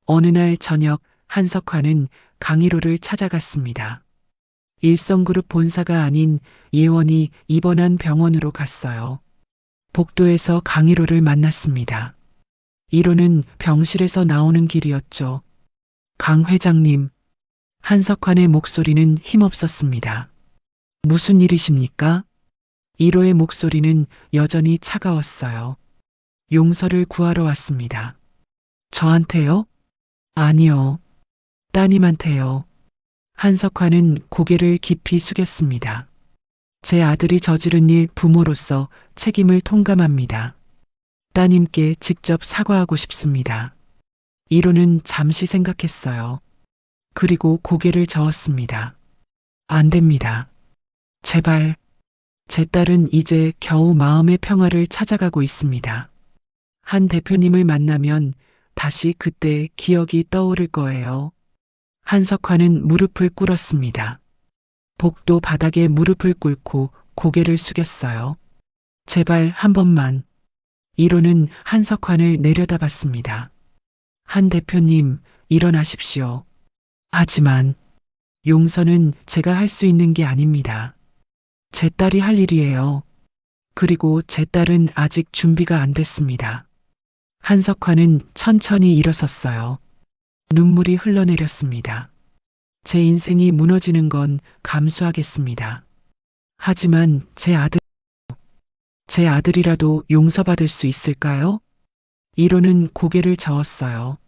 B: 어느 날 저녁 한석환은 강일호를 찾아갔습니다. 일성그룹 본사가 아닌 예원이 입원한 병원으로 갔어요. 복도에서 강일호를 만났습니다. 1호는 병실에서 나오는 길이었죠. 강 회장님, 한석환의 목소리는 힘없었습니다. 무슨 일이십니까? 1호의 목소리는 여전히 차가웠어요. 용서를 구하러 왔습니다. 저한테요? 아니요. 따님한테요. 한석환은 고개를 깊이 숙였습니다. 제 아들이 저지른 일 부모로서 책임을 통감합니다. 따님께 직접 사과하고 싶습니다. 1호는 잠시 생각했어요. 그리고 고개를 저었습니다. 안 됩니다. 제발. 제 딸은 이제 겨우 마음의 평화를 찾아가고 있습니다. 한 대표님을 만나면 다시 그때 기억이 떠오를 거예요. 한석환은 무릎을 꿇었습니다. 복도 바닥에 무릎을 꿇고 고개를 숙였어요. 제발 한 번만. 1호는 한석환을 내려다봤습니다. 한 대표님, 일어나십시오. 하지만 용서는 제가 할 수 있는 게 아닙니다. 제 딸이 할 일이에요. 그리고 제 딸은 아직 준비가 안 됐습니다. 한석환은 천천히 일어섰어요. 눈물이 흘러내렸습니다. 제 인생이 무너지는 건 감수하겠습니다. 하지만 제 아들이라도 용서받을 수 있을까요? 1호는 고개를 저었어요.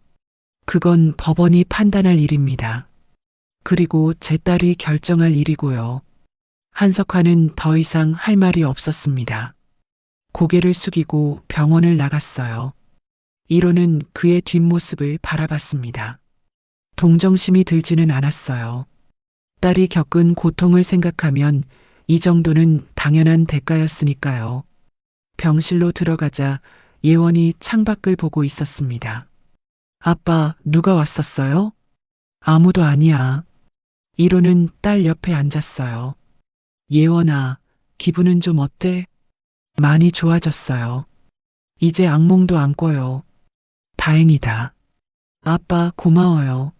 B: 그건 법원이 판단할 일입니다. 그리고 제 딸이 결정할 일이고요. 한석환은 더 이상 할 말이 없었습니다. 고개를 숙이고 병원을 나갔어요. 1호는 그의 뒷모습을 바라봤습니다. 동정심이 들지는 않았어요. 딸이 겪은 고통을 생각하면 이 정도는 당연한 대가였으니까요. 병실로 들어가자 예원이 창밖을 보고 있었습니다. 아빠, 누가 왔었어요? 아무도 아니야. 1호는 딸 옆에 앉았어요. 예원아, 기분은 좀 어때? 많이 좋아졌어요. 이제 악몽도 안 꿔요. 다행이다. 아빠, 고마워요.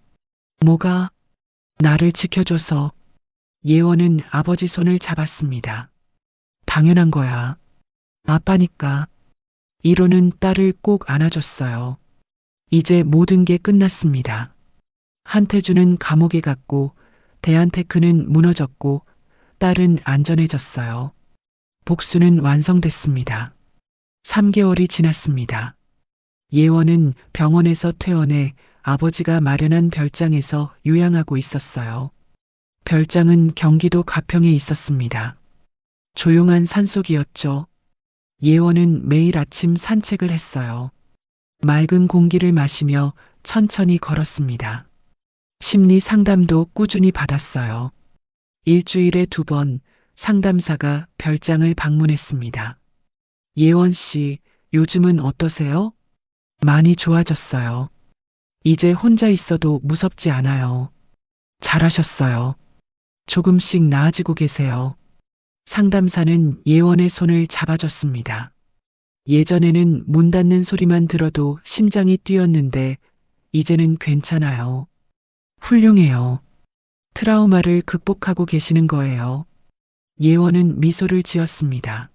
B: 뭐가? 나를 지켜줘서. 예원은 아버지 손을 잡았습니다. 당연한 거야. 아빠니까. 1호는 딸을 꼭 안아줬어요. 이제 모든 게 끝났습니다. 한태주는 감옥에 갔고, 대한테크는 무너졌고, 딸은 안전해졌어요. 복수는 완성됐습니다. 3개월이 지났습니다. 예원은 병원에서 퇴원해 아버지가 마련한 별장에서 요양하고 있었어요. 별장은 경기도 가평에 있었습니다. 조용한 산속이었죠. 예원은 매일 아침 산책을 했어요. 맑은 공기를 마시며 천천히 걸었습니다. 심리 상담도 꾸준히 받았어요. 일주일에 2번 상담사가 별장을 방문했습니다. 예원 씨, 요즘은 어떠세요? 많이 좋아졌어요. 이제 혼자 있어도 무섭지 않아요. 잘하셨어요. 조금씩 나아지고 계세요. 상담사는 예원의 손을 잡아줬습니다. 예전에는 문 닫는 소리만 들어도 심장이 뛰었는데 이제는 괜찮아요. 훌륭해요. 트라우마를 극복하고 계시는 거예요. 예원은 미소를 지었습니다.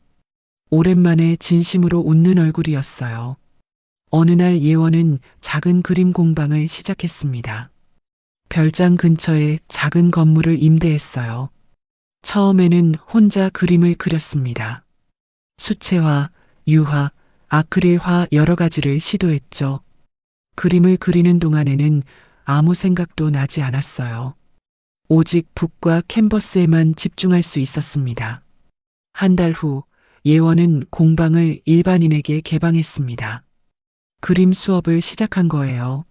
B: 오랜만에 진심으로 웃는 얼굴이었어요. 어느 날 예원은 작은 그림 공방을 시작했습니다. 별장 근처에 작은 건물을 임대했어요. 처음에는 혼자 그림을 그렸습니다. 수채화, 유화, 아크릴화 여러 가지를 시도했죠. 그림을 그리는 동안에는 아무 생각도 나지 않았어요. 오직 붓과 캔버스에만 집중할 수 있었습니다. 한 달 후 예원은 공방을 일반인에게 개방했습니다. 그림 수업을 시작한 거예요.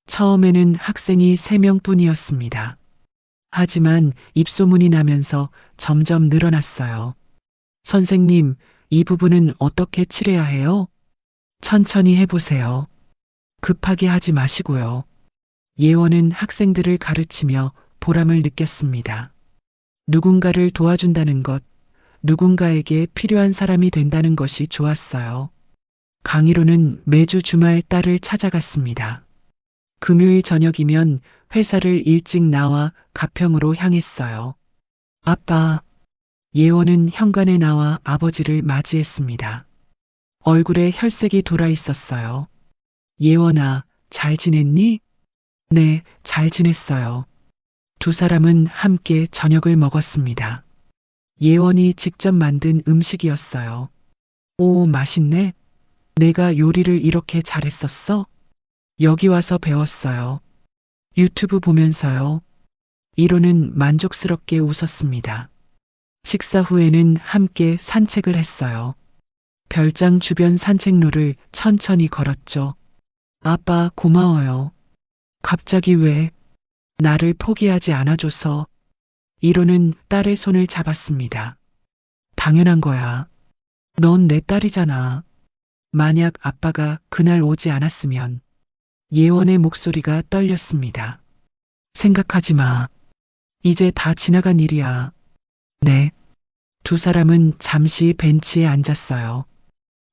B: 처음에는 학생이 3명뿐이었습니다. 하지만 입소문이 나면서 점점 늘어났어요. 선생님, 이 부분은 어떻게 칠해야 해요? 천천히 해보세요. 급하게 하지 마시고요. 예원은 학생들을 가르치며 보람을 느꼈습니다. 누군가를 도와준다는 것, 누군가에게 필요한 사람이 된다는 것이 좋았어요. 강의로는 매주 주말 딸을 찾아갔습니다. 금요일 저녁이면 회사를 일찍 나와 가평으로 향했어요. 아빠, 예원은 현관에 나와 아버지를 맞이했습니다. 얼굴에 혈색이 돌아 있었어요. 예원아, 잘 지냈니? 네, 잘 지냈어요. 2사람은 함께 저녁을 먹었습니다. 예원이 직접 만든 음식이었어요. 오, 맛있네. 내가 요리를 이렇게 잘했었어? 여기 와서 배웠어요. 유튜브 보면서요. 1호는 만족스럽게 웃었습니다. 식사 후에는 함께 산책을 했어요. 별장 주변 산책로를 천천히 걸었죠. 아빠, 고마워요. 갑자기 왜? 나를 포기하지 않아줘서. 1호는 딸의 손을 잡았습니다. 당연한 거야. 넌 내 딸이잖아. 만약 아빠가 그날 오지 않았으면. 예원의 목소리가 떨렸습니다. 생각하지 마. 이제 다 지나간 일이야. 네. 2사람은 잠시 벤치에 앉았어요.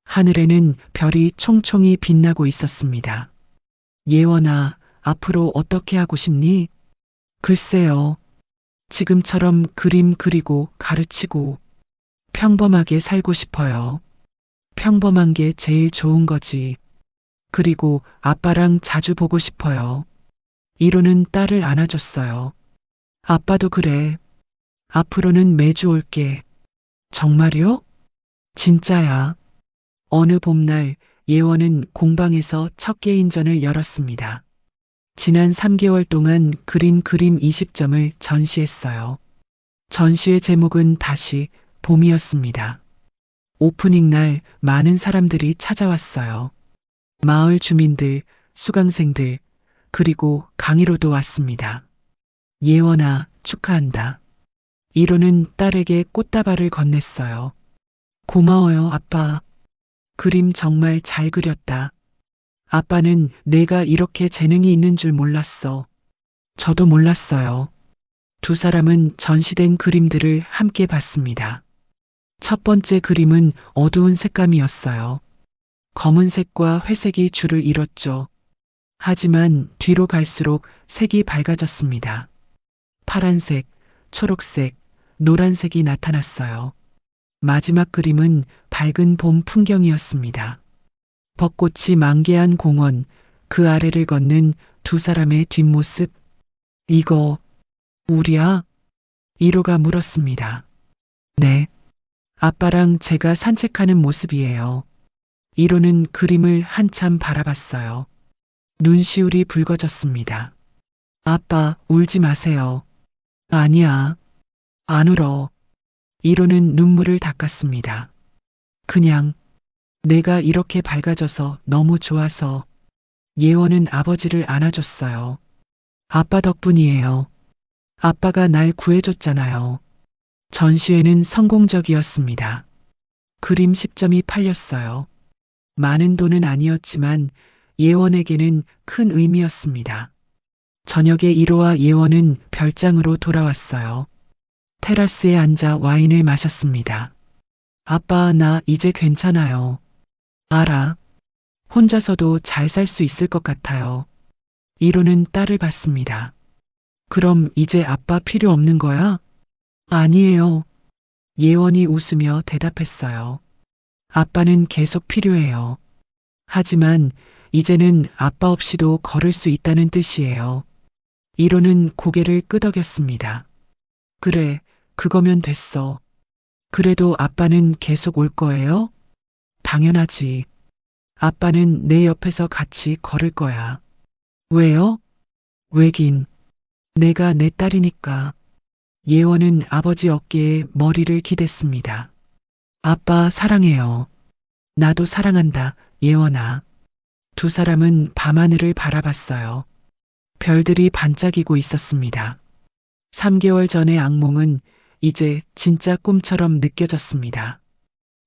B: 하늘에는 별이 총총히 빛나고 있었습니다. 예원아, 앞으로 어떻게 하고 싶니? 글쎄요. 지금처럼 그림 그리고 가르치고 평범하게 살고 싶어요. 평범한 게 제일 좋은 거지. 그리고 아빠랑 자주 보고 싶어요. 이로는 딸을 안아줬어요. 아빠도 그래. 앞으로는 매주 올게. 정말요? 진짜야. 어느 봄날 예원은 공방에서 첫 개인전을 열었습니다. 지난 3개월 동안 그린 그림 20점을 전시했어요. 전시의 제목은 다시 봄이었습니다. 오프닝 날 많은 사람들이 찾아왔어요. 마을 주민들, 수강생들, 그리고 강의로도 왔습니다. 예원아, 축하한다. 이로는 딸에게 꽃다발을 건넸어요. 고마워요, 아빠. 그림 정말 잘 그렸다. 아빠는 내가 이렇게 재능이 있는 줄 몰랐어. 저도 몰랐어요. 두 사람은 전시된 그림들을 함께 봤습니다. 첫 번째 그림은 어두운 색감이었어요. 검은색과 회색이 줄을 이뤘죠. 하지만 뒤로 갈수록 색이 밝아졌습니다. 파란색, 초록색, 노란색이 나타났어요. 마지막 그림은 밝은 봄 풍경이었습니다. 벚꽃이 만개한 공원, 그 아래를 걷는 두 사람의 뒷모습. 이거, 우리야? 이로가 물었습니다. 네. 아빠랑 제가 산책하는 모습이에요. 이로는 그림을 한참 바라봤어요. 눈시울이 붉어졌습니다. 아빠, 울지 마세요. 아니야. 안 울어. 이로는 눈물을 닦았습니다. 그냥 내가 이렇게 밝아져서 너무 좋아서. 예원은 아버지를 안아줬어요. 아빠 덕분이에요. 아빠가 날 구해줬잖아요. 전시회는 성공적이었습니다. 그림 10점이 팔렸어요. 많은 돈은 아니었지만 예원에게는 큰 의미였습니다. 저녁에 이로와 예원은 별장으로 돌아왔어요. 테라스에 앉아 와인을 마셨습니다. 아빠, 나 이제 괜찮아요. 알아. 혼자서도 잘 살 수 있을 것 같아요. 이로는 딸을 봤습니다. 그럼 이제 아빠 필요 없는 거야? 아니에요. 예원이 웃으며 대답했어요. 아빠는 계속 필요해요. 하지만 이제는 아빠 없이도 걸을 수 있다는 뜻이에요. 이로는 고개를 끄덕였습니다. 그래, 그거면 됐어. 그래도 아빠는 계속 올 거예요? 당연하지. 아빠는 내 옆에서 같이 걸을 거야. 왜요? 왜긴. 내가 내 딸이니까. 예원은 아버지 어깨에 머리를 기댔습니다. 아빠 사랑해요. 나도 사랑한다, 예원아. 두 사람은 밤하늘을 바라봤어요. 별들이 반짝이고 있었습니다. 3개월 전의 악몽은 이제 진짜 꿈처럼 느껴졌습니다.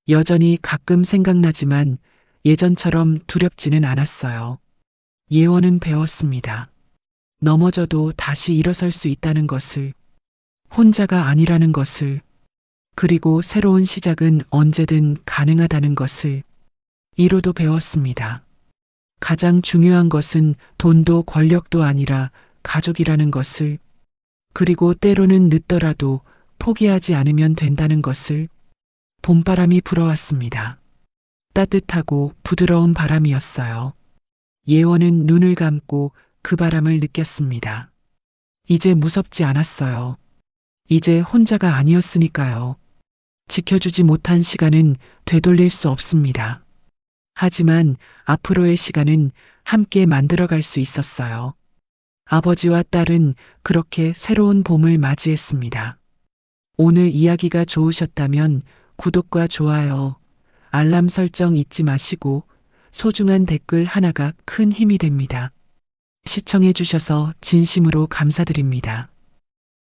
B: 여전히 가끔 생각나지만 예전처럼 두렵지는 않았어요. 예원은 배웠습니다. 넘어져도 다시 일어설 수 있다는 것을, 혼자가 아니라는 것을, 그리고 새로운 시작은 언제든 가능하다는 것을. 이로도 배웠습니다. 가장 중요한 것은 돈도 권력도 아니라 가족이라는 것을, 그리고 때로는 늦더라도 포기하지 않으면 된다는 것을. 봄바람이 불어왔습니다. 따뜻하고 부드러운 바람이었어요. 예원은 눈을 감고 그 바람을 느꼈습니다. 이제 무섭지 않았어요. 이제 혼자가 아니었으니까요. 지켜주지 못한 시간은 되돌릴 수 없습니다. 하지만 앞으로의 시간은 함께 만들어갈 수 있었어요. 아버지와 딸은 그렇게 새로운 봄을 맞이했습니다. 오늘 이야기가 좋으셨다면 구독과 좋아요, 알람 설정 잊지 마시고 소중한 댓글 하나가 큰 힘이 됩니다. 시청해 주셔서 진심으로 감사드립니다.